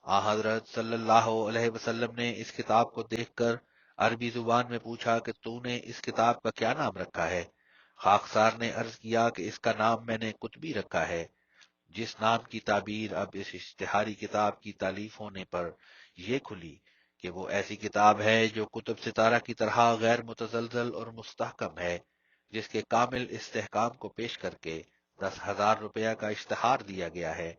آن حضرت صلی اللہ علیہ وسلم نے اس کتاب کو دیکھ کر عربی زبان میں پوچھا کہ تو نے اس کتاب کا کیا نام رکھا ہے؟ خاکسار نے عرض کیا کہ اس کا نام میں نے قطبی رکھا ہے، جس نام کی تعبیر اب اس اشتہاری کتاب کی تالیف ہونے پر یہ کھلی کہ وہ ایسی کتاب ہے جو کتب ستارہ کی طرح غیر متزلزل اور مستحکم ہے، جس کے کامل استحکام کو پیش کر کے 10,000 روپیہ کا اشتہار دیا گیا ہے۔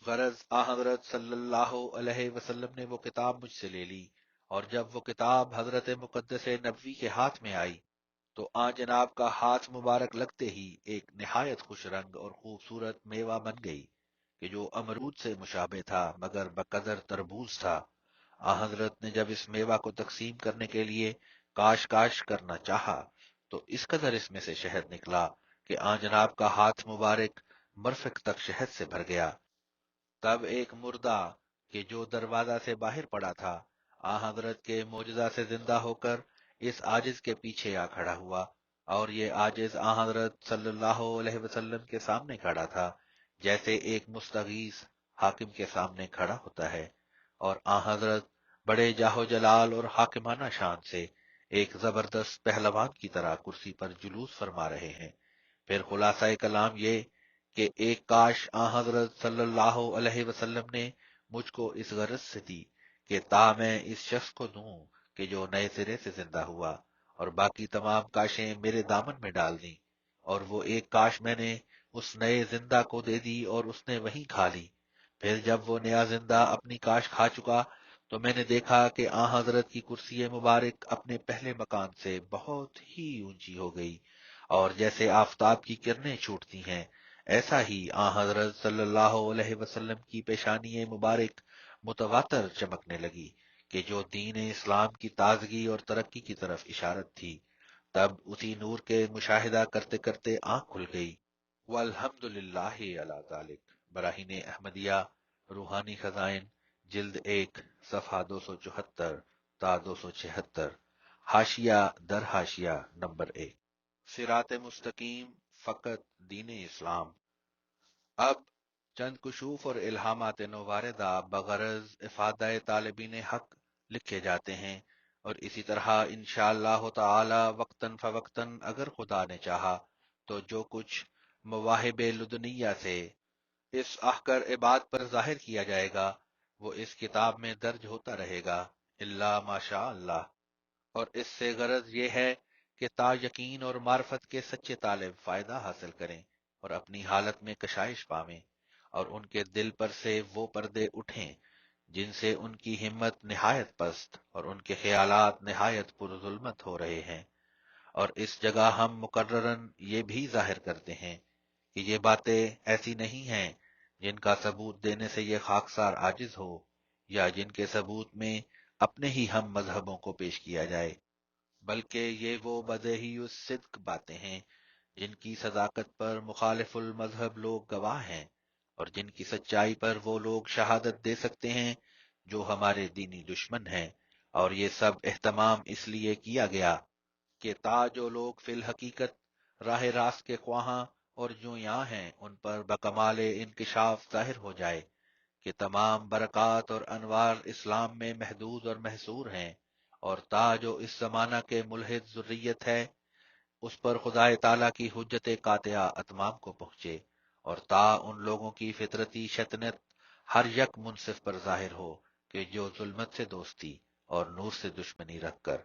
غرض آن حضرت صلی اللہ علیہ وسلم نے وہ کتاب مجھ سے لے لی، اور جب وہ کتاب حضرت مقدس نبوی کے ہاتھ میں آئی تو آن جناب کا ہاتھ مبارک لگتے ہی ایک نہایت خوش رنگ اور خوبصورت میوہ بن گئی کہ جو امرود سے مشابہ تھا مگر بقدر تربوز تھا۔ آن حضرت نے جب اس میوہ کو تقسیم کرنے کے لیے کاش کاش کرنا چاہا تو اس قدر اس میں سے شہد نکلا کہ آن جناب کا ہاتھ مبارک مرفق تک شہد سے بھر گیا۔ تب ایک مردہ کہ جو دروازہ سے باہر پڑا تھا، آن حضرت کے معجزہ سے زندہ ہو کر اس عاجز کے پیچھے آ کھڑا ہوا، اور یہ عاجز آن حضرت صلی اللہ علیہ وسلم کے سامنے کھڑا تھا جیسے ایک مستغیث حاکم کے سامنے کھڑا ہوتا ہے، اور آن حضرت بڑے جاہ و جلال اور حاکمانہ شان سے ایک زبردست پہلوان کی طرح کرسی پر جلوس فرما رہے ہیں۔ پھر خلاصہ کلام یہ کہ ایک کاش آن حضرت صلی اللہ علیہ وسلم نے مجھ کو اس غرض سے دی کہ تا میں اس شخص کو دوں کہ جو نئے سرے سے زندہ ہوا، اور باقی تمام کاشیں میرے دامن میں ڈال دیں، اور وہ ایک کاش میں نے اس نئے زندہ کو دے دی اور اس نے وہیں کھا لی۔ پھر جب وہ نیا زندہ اپنی کاش کھا چکا تو میں نے دیکھا کہ آن حضرت کی کرسی مبارک اپنے پہلے مکان سے بہت ہی اونچی ہو گئی، اور جیسے آفتاب کی کرنیں چھوٹتی ہیں، ایسا ہی آن حضرت صلی اللہ علیہ وسلم کی پیشانی مبارک متواتر چمکنے لگی کہ جو دین اسلام کی تازگی اور ترقی کی طرف اشارت تھی۔ تب اسی نور کے مشاہدہ کرتے کرتے آنکھ کھل گئی۔ والحمد للہ علی ذالک۔ براہین احمدیہ، روحانی خزائن، جلد 1، صفحہ 274 تا 276، حاشیہ در حاشیہ نمبر 1۔ صراط مستقیم فقط دین اسلام۔ اب چند کشوف اور الہامات نواردہ بغرض افادہ طالبین حق لکھے جاتے ہیں، اور اسی طرح انشاءاللہ تعالی وقتاً فوقتاً اگر خدا نے چاہا تو جو کچھ مواہب لدنیہ سے اس احکر عباد پر ظاہر کیا جائے گا وہ اس کتاب میں درج ہوتا رہے گا الا ماشاء اللہ۔ اور اس سے غرض یہ ہے کہ تا یقین اور معرفت کے سچے طالب فائدہ حاصل کریں اور اپنی حالت میں کشائش پاویں، اور ان کے دل پر سے وہ پردے اٹھیں جن سے ان کی ہمت نہایت پست اور ان کے خیالات نہایت پر ظلمت ہو رہے ہیں۔ اور اس جگہ ہم مقررن یہ بھی ظاہر کرتے ہیں کہ یہ باتیں ایسی نہیں ہیں جن کا ثبوت دینے سے یہ خاکسار عاجز ہو، یا جن کے ثبوت میں اپنے ہی ہم مذہبوں کو پیش کیا جائے، بلکہ یہ وہ بدیہی الصدق باتیں ہیں جن کی صداقت پر مخالف المذہب لوگ گواہ ہیں، اور جن کی سچائی پر وہ لوگ شہادت دے سکتے ہیں جو ہمارے دینی دشمن ہیں۔ اور یہ سب اہتمام اس لیے کیا گیا کہ تا جو لوگ فی الحقیقت راہ راست کے خواہاں اور جو یہاں ہیں ان پر بکمال انکشاف ظاہر ہو جائے کہ تمام برکات اور انوار اسلام میں محدود اور محصور ہیں، اور تا جو اس زمانہ کے ملحد ذریت ہے اس پر خدا تعالی کی حجت قاطعہ اتمام کو پہنچے، اور تا ان لوگوں کی فطرتی شطنت ہر یک منصف پر ظاہر ہو کہ جو ظلمت سے دوستی اور نور سے دشمنی رکھ کر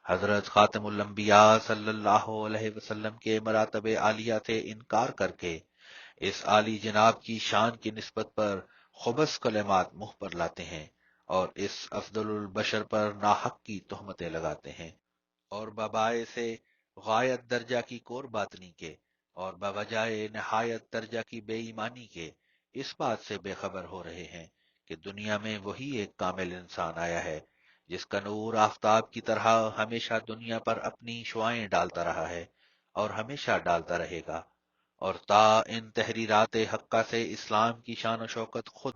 حضرت خاتم الانبیاء صلی اللہ علیہ وسلم کے مراتب عالیہ سے انکار کر کے اس عالی جناب کی شان کی نسبت پر خبث کلمات منہ پر لاتے ہیں، اور اس افضل البشر پر ناحق کی تہمتیں لگاتے ہیں، اور ببائے سے غایت درجہ کی کور باطنی کے اور بوجائے نہایت درجہ کی بے ایمانی کے اس بات سے بے خبر ہو رہے ہیں کہ دنیا میں وہی ایک کامل انسان آیا ہے جس کا نور آفتاب کی طرح ہمیشہ دنیا پر اپنی شعائیں ڈالتا رہا ہے اور ہمیشہ ڈالتا رہے گا، اور تا ان تحریرات حقہ سے اسلام کی شان و شوکت خود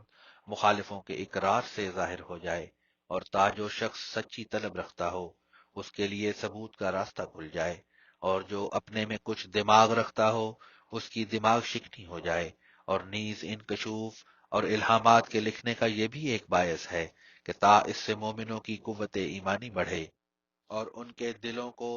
مخالفوں کے اقرار سے ظاہر ہو جائے، اور تا جو شخص سچی طلب رکھتا ہو اس کے لیے ثبوت کا راستہ کھل جائے، اور جو اپنے میں کچھ دماغ رکھتا ہو اس کی دماغ شکنی ہو جائے، اور نیز ان کشوف اور الہامات کے لکھنے کا یہ بھی ایک باعث ہے کہ تا اس سے مومنوں کی قوت ایمانی بڑھے اور ان کے دلوں کو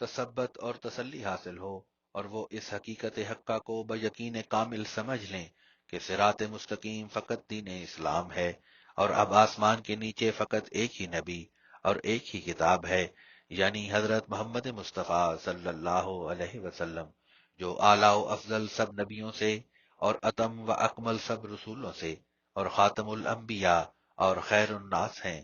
تثبت اور تسلی حاصل ہو، اور وہ اس حقیقت حقہ کو بیقین کامل سمجھ لیں کہ صراط مستقیم فقط دین اسلام ہے، اور اب آسمان کے نیچے فقط ایک ہی نبی اور ایک ہی کتاب ہے، یعنی حضرت محمد مصطفیٰ صلی اللہ علیہ وسلم، جو اعلیٰ و افضل سب نبیوں سے اور اتم و اکمل سب رسولوں سے اور خاتم الانبیاء اور خیر الناس ہیں،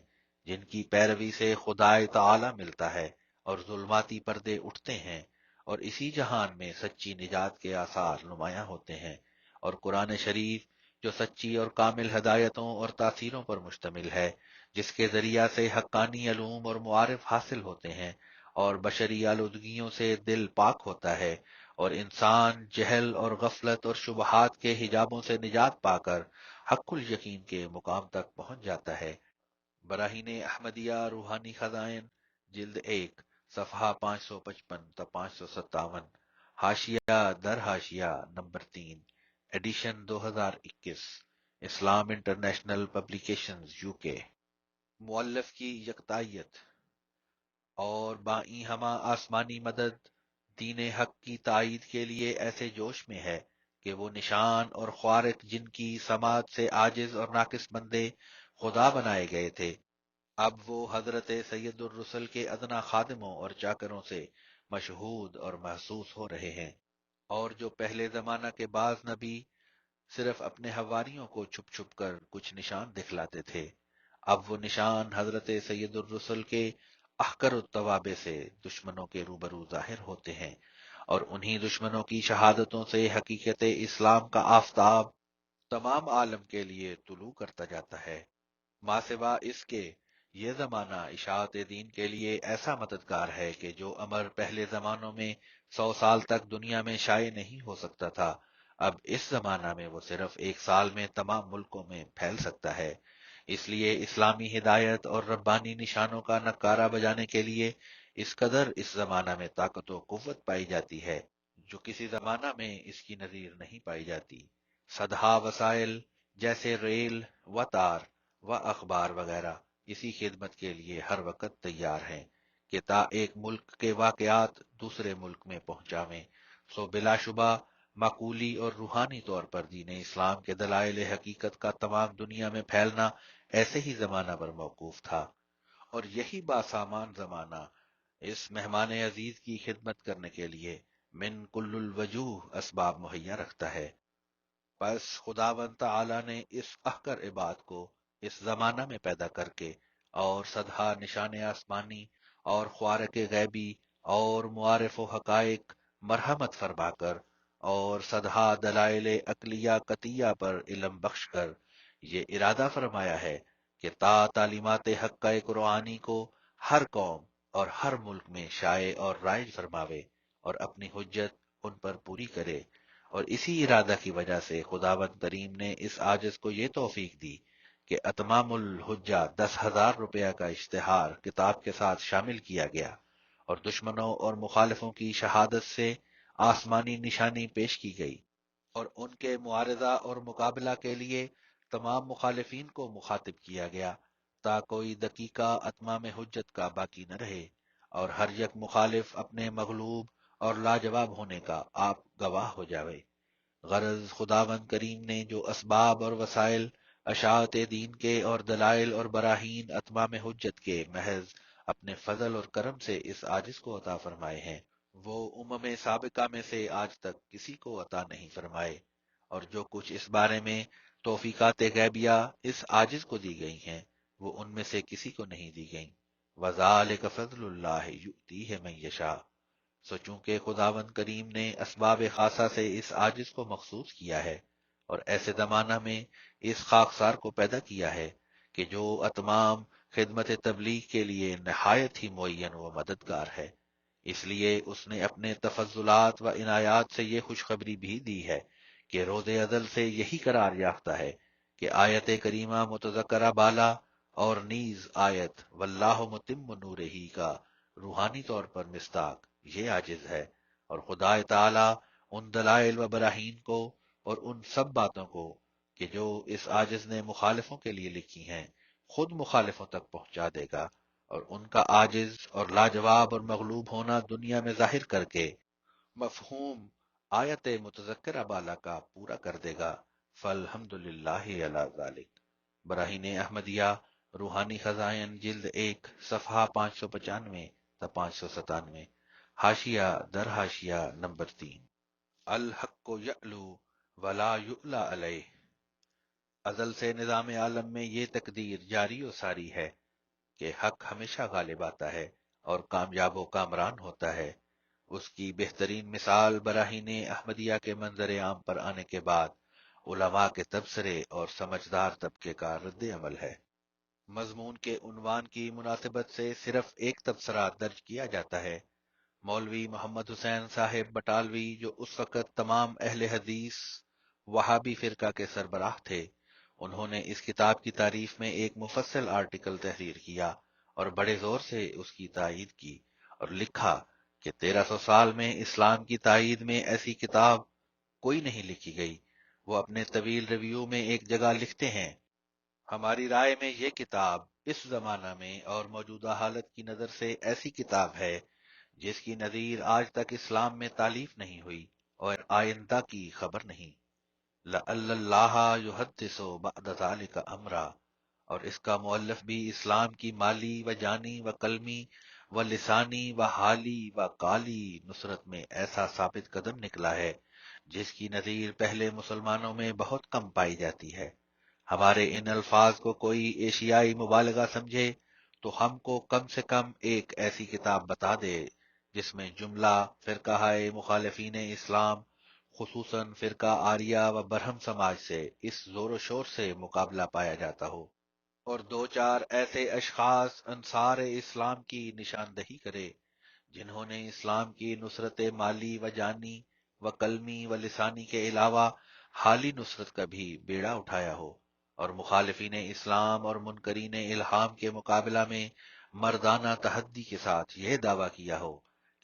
جن کی پیروی سے خدا تعالی ملتا ہے اور ظلماتی پردے اٹھتے ہیں، اور اسی جہان میں سچی نجات کے آثار نمایاں ہوتے ہیں، اور قرآن شریف جو سچی اور کامل ہدایتوں اور تاثیروں پر مشتمل ہے، جس کے ذریعہ سے حقانی علوم اور معارف حاصل ہوتے ہیں اور بشری آلودگیوں سے دل پاک ہوتا ہے، اور انسان جہل اور غفلت اور شبہات کے حجابوں سے نجات پا کر حق الیقین کے مقام تک پہنچ جاتا ہے۔ براہین احمدیہ روحانی خزائن جلد 1 صفحہ 555 تا 557، حاشیہ در حاشیہ نمبر 3، ایڈیشن 2021، اسلام انٹرنیشنل پبلیکیشنز UK۔ مؤلف کی یکتائیت اور بائیں ہما آسمانی مدد دین حق کی تائید کے لیے ایسے جوش میں ہے کہ وہ نشان اور خوارق جن کی سماعت سے عاجز اور ناقص بندے خدا بنائے گئے تھے، اب وہ حضرت سید الرسل کے ادنا خادموں اور چاکروں سے مشہود اور محسوس ہو رہے ہیں، اور جو پہلے زمانہ کے بعض نبی صرف اپنے حواریوں کو چھپ چھپ کر کچھ نشان دکھلاتے تھے، اب وہ نشان حضرت سید الرسل کے احکر التوابع سے دشمنوں کے روبرو ظاہر ہوتے ہیں، اور انہی دشمنوں کی شہادتوں سے حقیقت اسلام کا آفتاب تمام عالم کے لیے طلوع کرتا جاتا ہے۔ ماں سوا اس کے یہ زمانہ اشاعت دین کے لیے ایسا مددگار ہے کہ جو امر پہلے زمانوں میں 100 سال تک دنیا میں شائع نہیں ہو سکتا تھا، اب اس زمانہ میں وہ صرف 1 سال میں تمام ملکوں میں پھیل سکتا ہے۔ اس لیے اسلامی ہدایت اور ربانی نشانوں کا نکارہ بجانے کے لیے اس قدر اس زمانہ میں طاقت و قوت پائی جاتی ہے جو کسی زمانہ میں اس کی نظیر نہیں پائی جاتی۔ صدہا وسائل جیسے ریل و تار و اخبار وغیرہ اسی خدمت کے لیے ہر وقت تیار ہیں، کہ تا ایک ملک کے واقعات دوسرے ملک میں پہنچاویں، سو بلا شبہ معقولی اور روحانی طور پر دین اسلام کے دلائل حقیقت کا تمام دنیا میں پھیلنا ایسے ہی زمانہ پر موقوف تھا، اور یہی باسامان زمانہ اس مہمان عزیز کی خدمت کرنے کے لیے من کل الوجوہ اسباب مہیا رکھتا ہے۔ پس خداوند تعالی نے اس احقر عباد کو اس زمانہ میں پیدا کر کے اور صدہا نشان آسمانی اور خوارق غیبی اور معارف و حقائق مرحمت فرما کر اور صدہا دلائل عقلیہ قطعیہ پر علم بخش کر یہ ارادہ فرمایا ہے کہ تا تعلیمات حقہ قرآنی کو ہر قوم اور ہر ملک میں شائع اور رائج فرماوے اور اپنی حجت ان پر پوری کرے، اور اسی ارادہ کی وجہ سے خداوند کریم نے اس عاجز کو یہ توفیق دی کہ اتمام الحجہ 10,000 روپیہ کا اشتہار کتاب کے ساتھ شامل کیا گیا، اور دشمنوں اور مخالفوں کی شہادت سے آسمانی نشانی پیش کی گئی، اور ان کے معارضہ اور مقابلہ کے لیے تمام مخالفین کو مخاطب کیا گیا تا کوئی دقیقہ اتمام حجت کا باقی نہ رہے، اور ہر یک مخالف اپنے مغلوب اور لاجواب ہونے کا آپ گواہ ہو جاوے۔ غرض خداوند کریم نے جو اسباب اور وسائل اشاعت دین کے اور دلائل اور براہین اتمام حجت کے محض اپنے فضل اور کرم سے اس عاجز کو عطا فرمائے ہیں، وہ سابقہ میں سے آج تک کسی کو عطا نہیں فرمائے، اور جو کچھ اس بارے میں توفیقات غیبیہ اس عاجز کو دی گئی ہیں وہ ان میں سے کسی کو نہیں دی گئیں۔ وَذَلِكَ فَضْلُ اللَّهِ يُؤْتِيهِ مَن يَشَاءُ، سو چونکہ خداوند کریم نے اسباب خاصہ سے اس عاجز کو مخصوص کیا ہے اور ایسے زمانہ میں اس خاکسار کو پیدا کیا ہے کہ جو اتمام خدمت تبلیغ کے لیے نہایت ہی معین و مددگار ہے، اس لیے اس نے اپنے تفضلات و عنایات سے یہ خوشخبری بھی دی ہے کہ روز ازل سے یہی قرار یافتہ ہے کہ آیت کریمہ متذکرہ بالا اور نیز آیت واللہ متم نورہ کا روحانی طور پر مصداق یہ عاجز ہے، اور خدا تعالی ان دلائل و براہین کو اور ان سب باتوں کو کہ جو اس عاجز نے مخالفوں کے لیے لکھی ہیں خود مخالفوں تک پہنچا دے گا، اور ان کا عاجز اور لاجواب اور مغلوب ہونا دنیا میں ظاہر کر کے مفہوم آیت متذکرہ بالا کا پورا کر دے گا۔ فالحمد للہ علی ذالک۔ براہین احمدیہ روحانی خزائن جلد 1 صفحہ 595 تا 597، حاشیہ در حاشیہ نمبر 3۔ الحق یعلو ولا یعلی علیہ، ازل سے نظام عالم میں یہ تقدیر جاری و ساری ہے کہ حق ہمیشہ غالب آتا ہے اور کامیاب و کامران ہوتا ہے۔ اس کی بہترین مثال براہین احمدیہ کے منظر عام پر آنے کے بعد علماء کے تبصرے اور سمجھدار طبقے کا رد عمل ہے۔ مضمون کے عنوان کی مناسبت سے صرف ایک تبصرہ درج کیا جاتا ہے۔ مولوی محمد حسین صاحب بٹالوی جو اس وقت تمام اہل حدیث وہابی فرقہ کے سربراہ تھے، انہوں نے اس کتاب کی تعریف میں ایک مفصل آرٹیکل تحریر کیا اور بڑے زور سے اس کی تائید کی، اور لکھا کہ 1300 سال میں اسلام کی تائید میں ایسی کتاب کوئی نہیں لکھی گئی۔ وہ اپنے طویل ریویو میں ایک جگہ لکھتے ہیں، ہماری رائے میں یہ کتاب اس زمانہ میں اور موجودہ حالت کی نظر سے ایسی کتاب ہے جس کی نظیر آج تک اسلام میں تالیف نہیں ہوئی اور آئندہ کی خبر نہیں۔ لعل اللہ یحدث بعد ذلک امرا، اور اس کا مؤلف بھی اسلام کی مالی و جانی و قلمی و لسانی و حالی و قالی نصرت میں ایسا ثابت قدم نکلا ہے جس کی نظیر پہلے مسلمانوں میں بہت کم پائی جاتی ہے۔ ہمارے ان الفاظ کو کوئی ایشیائی مبالغہ سمجھے تو ہم کو کم سے کم ایک ایسی کتاب بتا دے جس میں جملہ فرقہ مخالفین اسلام خصوصاً فرقہ آریہ و برہم سماج سے اس زور و شور سے مقابلہ پایا جاتا ہو، اور دو چار ایسے اشخاص انصار اسلام کی نشاندہی کرے جنہوں نے اسلام کی نصرت مالی و جانی و قلمی و لسانی کے علاوہ حالی نصرت کا بھی بیڑا اٹھایا ہو، اور مخالفین اسلام اور منکرین الہام کے مقابلہ میں مردانہ تحدی کے ساتھ یہ دعویٰ کیا ہو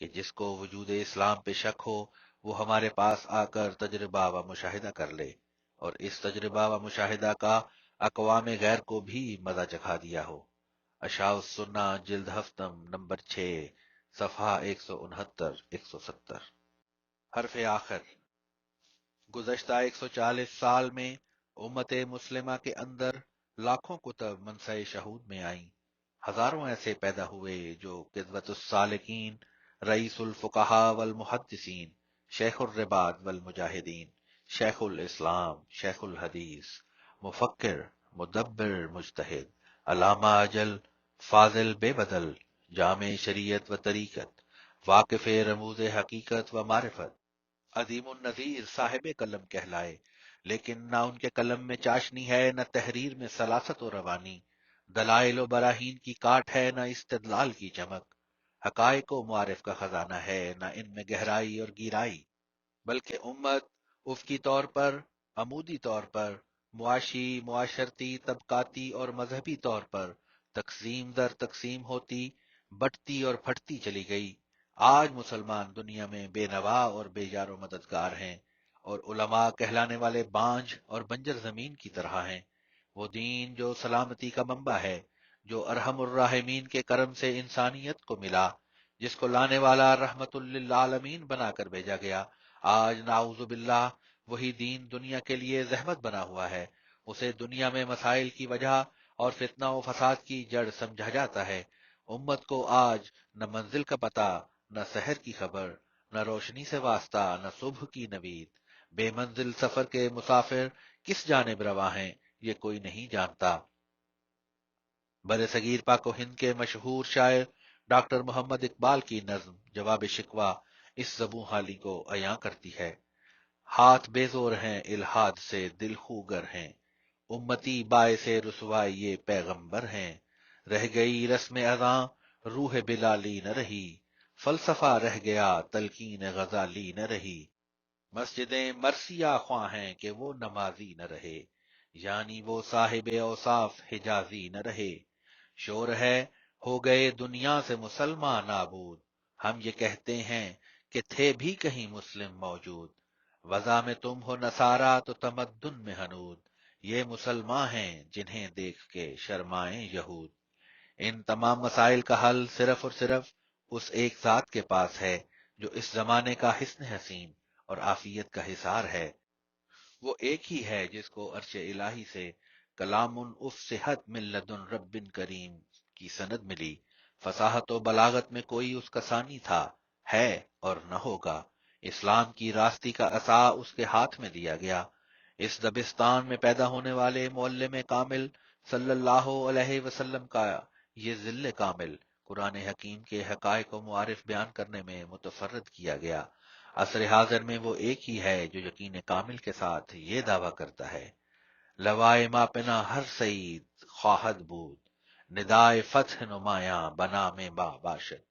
کہ جس کو وجود اسلام پہ شک ہو وہ ہمارے پاس آ کر تجربہ و مشاہدہ کر لے، اور اس تجربہ و مشاہدہ کا اقوام غیر کو بھی مزہ چکھا دیا ہو۔ اشاع السنہ جلد ہفتم نمبر 6 صفحہ 169 170۔ حرف آخر۔ گزشتہ 140 سال میں امت مسلمہ کے اندر لاکھوں کتب منصع شہود میں آئیں، ہزاروں ایسے پیدا ہوئے جو قدوۃ السالکین، رئیس الفقہاء والمحدثین، شیخ الرباد والمجاہدین، شیخ الاسلام، شیخ الحدیث، مفکر، مدبر، مجتہد، علامہ اجل، فاضل بے بدل، جامع شریعت و طریقت، واقف رموز حقیقت و معرفت، عظیم النظیر صاحب قلم کہلائے، لیکن نہ ان کے قلم میں چاشنی ہے، نہ تحریر میں سلاست و روانی، دلائل و براہین کی کاٹ ہے، نہ استدلال کی چمک، حقائق و معارف کا خزانہ ہے، نہ ان میں گہرائی اور گیرائی، بلکہ امت افقی طور پر، عمودی طور پر، معاشی، معاشرتی، طبقاتی اور مذہبی طور پر تقسیم در تقسیم ہوتی، بٹتی اور پھٹتی چلی گئی۔ آج مسلمان دنیا میں بے نوا اور بے یار و مددگار ہیں، اور علماء کہلانے والے بانجھ اور بنجر زمین کی طرح ہیں۔ وہ دین جو سلامتی کا منبع ہے، جو ارحم الراحمین کے کرم سے انسانیت کو ملا، جس کو لانے والا رحمت للعالمین بنا کر بھیجا گیا، آج نعوذ باللہ وہی دین دنیا کے لیے زحمت بنا ہوا ہے۔ اسے دنیا میں مسائل کی وجہ اور فتنہ و فساد کی جڑ سمجھا جاتا ہے۔ امت کو آج نہ منزل کا پتہ، نہ سحر کی خبر، نہ روشنی سے واسطہ، نہ صبح کی نوید، بے منزل سفر کے مسافر کس جانب رواں ہیں یہ کوئی نہیں جانتا۔ برصغیر پاک و ہند کے مشہور شاعر ڈاکٹر محمد اقبال کی نظم جواب شکوہ اس زبوں حالی کو عیاں کرتی ہے۔ ہاتھ بے زور ہیں الحاد سے دل خوگر ہیں، امتی باعث رسوائی یہ پیغمبر ہیں، رہ گئی رسم اذاں روح بلالی نہ رہی، فلسفہ رہ گیا تلقین غزالی نہ رہی، مسجدیں مرثیہ خواں ہیں کہ وہ نمازی نہ رہے، یعنی وہ صاحب اوصاف حجازی نہ رہے، شور ہے ہو گئے دنیا سے مسلمان نابود، ہم یہ کہتے ہیں کہ تھے بھی کہیں مسلم موجود، وضع میں تم ہو نصارہ تو تمدن میں ہنود، یہ مسلمان ہیں جنہیں دیکھ کے شرمائیں یہود۔ ان تمام مسائل کا حل صرف اور صرف اس ایک ذات کے پاس ہے جو اس زمانے کا حسن حسین اور عافیت کا حصار ہے۔ وہ ایک ہی ہے جس کو عرش الہی سے کلام اف صحت من لدن رب کریم کی سند ملی، فصاحت و بلاغت میں کوئی اس کا ثانی تھا، ہے اور نہ ہوگا، اسلام کی راستی کا عصا اس کے ہاتھ میں دیا گیا۔ اس دبستان میں پیدا ہونے والے معلم کامل صلی اللہ علیہ وسلم کا یہ ذل کامل قرآن حکیم کے حقائق و معارف بیان کرنے میں متفرد کیا گیا۔ عصر حاضر میں وہ ایک ہی ہے جو یقین کامل کے ساتھ یہ دعویٰ کرتا ہے، لوائے ماپنا ہر سعید خواہد بود، ندائے فتح نمایاں بنا میں با باشد۔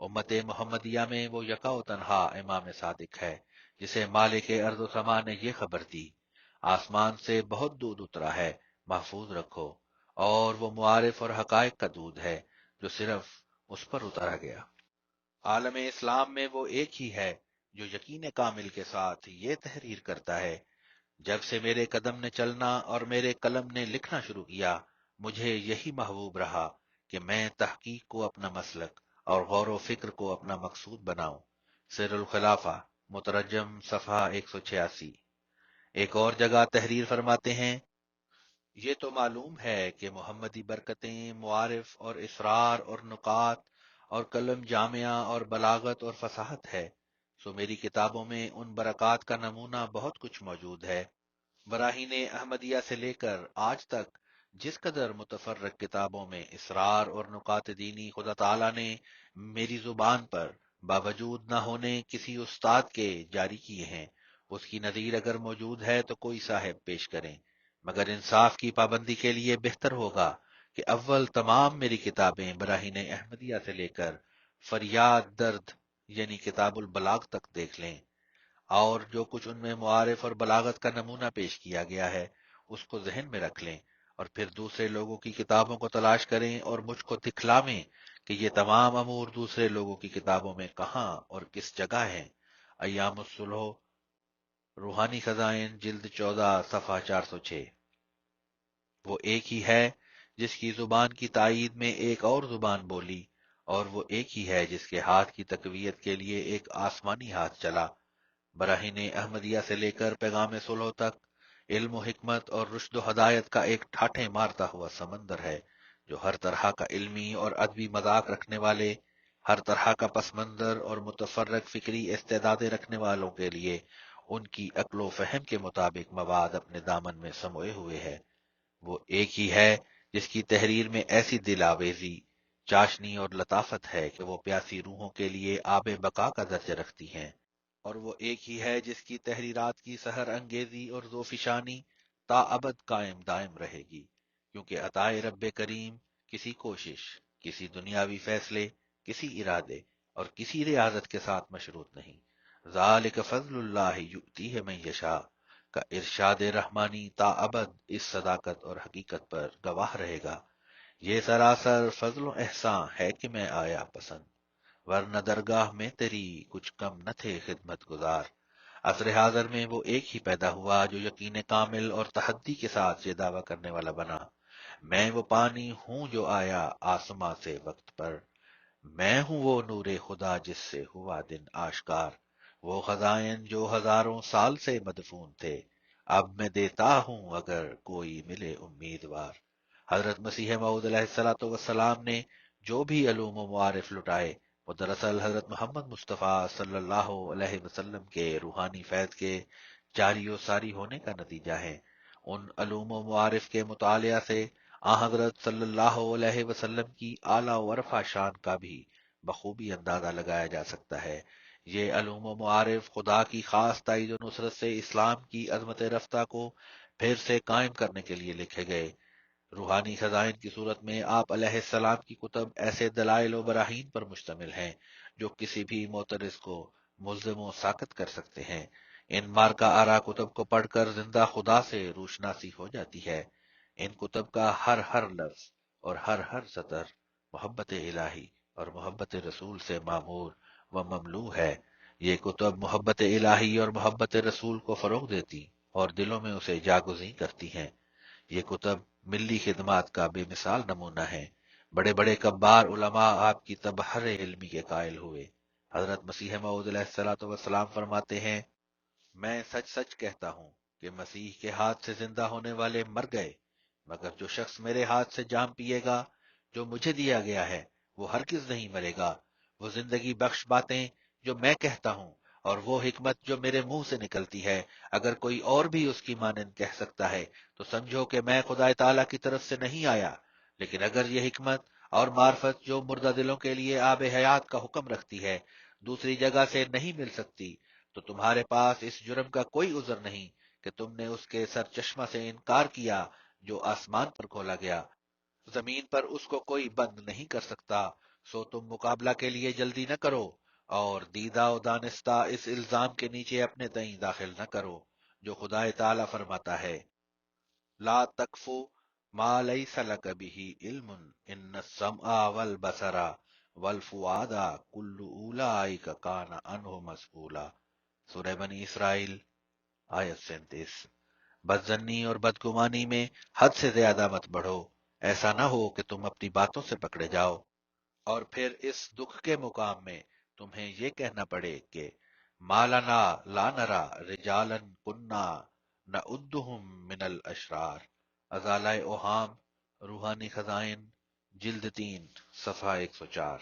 امت محمدیہ میں وہ یکا و تنہا امام صادق ہے جسے مالک ارض و سما نے یہ خبر دی، آسمان سے بہت دودھ اترا ہے، محفوظ رکھو، اور وہ معارف اور حقائق کا دودھ ہے جو صرف اس پر اتارا گیا۔ عالم اسلام میں وہ ایک ہی ہے جو یقین کامل کے ساتھ یہ تحریر کرتا ہے، جب سے میرے قدم نے چلنا اور میرے قلم نے لکھنا شروع کیا، مجھے یہی محبوب رہا کہ میں تحقیق کو اپنا مسلک اور غور و فکر کو اپنا مقصود بناؤں۔ سر الخلافہ مترجم صفحہ 186۔ ایک اور جگہ تحریر فرماتے ہیں، یہ تو معلوم ہے کہ محمدی برکتیں معارف اور اسرار اور نکات اور کلم جامعہ اور بلاغت اور فصاحت ہے، سو میری کتابوں میں ان برکات کا نمونہ بہت کچھ موجود ہے۔ براہین احمدیہ سے لے کر آج تک جس قدر متفرق کتابوں میں اسرار اور نکات دینی خدا تعالی نے میری زبان پر باوجود نہ ہونے کسی استاد کے جاری کیے ہیں، اس کی نظیر اگر موجود ہے تو کوئی صاحب پیش کریں، مگر انصاف کی پابندی کے لیے بہتر ہوگا کہ اول تمام میری کتابیں براہین احمدیہ سے لے کر فریاد درد یعنی کتاب البلاغ تک دیکھ لیں، اور جو کچھ ان میں معارف اور بلاغت کا نمونہ پیش کیا گیا ہے اس کو ذہن میں رکھ لیں، اور پھر دوسرے لوگوں کی کتابوں کو تلاش کریں اور مجھ کو دکھلاویں کہ یہ تمام امور دوسرے لوگوں کی کتابوں میں کہاں اور کس جگہ ہیں۔ ایام الصلح روحانی خزائن جلد 14 صفحہ 406۔ وہ ایک ہی ہے جس کی زبان کی تائید میں ایک اور زبان بولی، اور وہ ایک ہی ہے جس کے ہاتھ کی تقویت کے لیے ایک آسمانی ہاتھ چلا۔ براہین احمدیہ سے لے کر پیغام صلح تک علم و حکمت اور رشد و ہدایت کا ایک ٹھاٹھے مارتا ہوا سمندر ہے، جو ہر طرح کا علمی اور ادبی مذاق رکھنے والے، ہر طرح کا پس منظر اور متفرق فکری استعدادیں رکھنے والوں کے لیے ان کی عقل و فہم کے مطابق مواد اپنے دامن میں سموئے ہوئے ہے۔ وہ ایک ہی ہے جس کی تحریر میں ایسی دل آویزی، چاشنی اور لطافت ہے کہ وہ پیاسی روحوں کے لیے آب بقا کا درجہ رکھتی ہیں، اور وہ ایک ہی ہے جس کی تحریرات کی سحر انگیزی اور ذوفشانی تا ابد قائم دائم رہے گی، کیونکہ عطائے رب کریم کسی کوشش، کسی دنیاوی فیصلے، کسی ارادے اور کسی ریاضت کے ساتھ مشروط نہیں۔ ذالک فضل اللہ یؤتیہ من یشاء کا ارشاد رحمانی تا ابد اس صداقت اور حقیقت پر گواہ رہے گا۔ یہ سراسر فضل و احسان ہے کہ میں آیا پسند، ورنہ درگاہ میں تیری کچھ کم نہ تھے خدمت گزار۔ عصر حاضر میں وہ ایک ہی پیدا ہوا جو یقین کامل اور تحدی کے ساتھ یہ دعویٰ کرنے والا بنا، میں وہ پانی ہوں جو آیا آسماں سے وقت پر، میں ہوں وہ نور خدا جس سے ہوا دن آشکار، وہ خزائن جو ہزاروں سال سے مدفون تھے، اب میں دیتا ہوں اگر کوئی ملے امیدوار۔ حضرت مسیح موعود علیہ الصلوۃ والسلام نے جو بھی علوم و معارف لٹائے، وہ دراصل حضرت محمد مصطفیٰ صلی اللہ علیہ وسلم کے روحانی فیض کے جاری و ساری ہونے کا نتیجہ ہے۔ ان علوم و معارف کے مطالعہ سے حضرت صلی اللہ علیہ وسلم کی اعلیٰ و عرفہ شان کا بھی بخوبی اندازہ لگایا جا سکتا ہے۔ یہ علوم و معارف خدا کی خاص تائید و نصرت سے اسلام کی عظمت رفتہ کو پھر سے قائم کرنے کے لیے لکھے گئے۔ روحانی خزائن کی صورت میں آپ علیہ السلام کی کتب ایسے دلائل و براہین پر مشتمل ہیں جو کسی بھی معترض کو ملزم و ساکت کر سکتے ہیں۔ ان مارکا آرا کتب کو پڑھ کر زندہ خدا سے روشناسی ہو جاتی ہے۔ ان کتب کا ہر ہر لفظ اور ہر ہر سطر محبت الہی اور محبت رسول سے معمور و مملو ہے۔ یہ کتب محبت الہی اور محبت رسول کو فروغ دیتی اور دلوں میں اسے جاگزیں کرتی ہیں۔ یہ کتب ملی خدمات کا بے مثال نمونہ ہے۔ بڑے بڑے کبار علماء آپ کی تبحر علمی کے قائل ہوئے۔ حضرت مسیح موعود علیہ الصلوۃ والسلام فرماتے ہیں، میں سچ سچ کہتا ہوں کہ مسیح کے ہاتھ سے زندہ ہونے والے مر گئے، مگر جو شخص میرے ہاتھ سے جام پیے گا جو مجھے دیا گیا ہے وہ ہرگز نہیں مرے گا۔ وہ زندگی بخش باتیں جو میں کہتا ہوں اور وہ حکمت جو میرے منہ سے نکلتی ہے، اگر کوئی اور بھی اس کی مانند کہہ سکتا ہے تو سمجھو کہ میں خدا تعالیٰ کی طرف سے نہیں آیا۔ لیکن اگر یہ حکمت اور معرفت جو مردہ دلوں کے لیے آب حیات کا حکم رکھتی ہے دوسری جگہ سے نہیں مل سکتی، تو تمہارے پاس اس جرم کا کوئی عذر نہیں کہ تم نے اس کے سر چشمہ سے انکار کیا جو آسمان پر کھولا گیا، زمین پر اس کو کوئی بند نہیں کر سکتا۔ سو تم مقابلہ کے لیے جلدی نہ کرو اور دیدہ و دانستہ اس الزام کے نیچے اپنے تئیں داخل نہ کرو جو خدا تعالیٰ فرماتا ہے، لا تکفو ما لیس لک به علم ان السمع والبصر والفؤاد کل اولئک کان عنہ مسئولا۔ سورہ بنی اسرائیل آیت 37۔ بدظنی اور بدگمانی میں حد سے زیادہ مت بڑھو، ایسا نہ ہو کہ تم اپنی باتوں سے پکڑے جاؤ اور پھر اس دکھ کے مقام میں تمہیں یہ کہنا پڑے کہ مالنا لا نرا رجالا کننا نعدہم من الاشرار۔ ازالہ اوہام، روحانی خزائن، جلد 3، صفحہ 104۔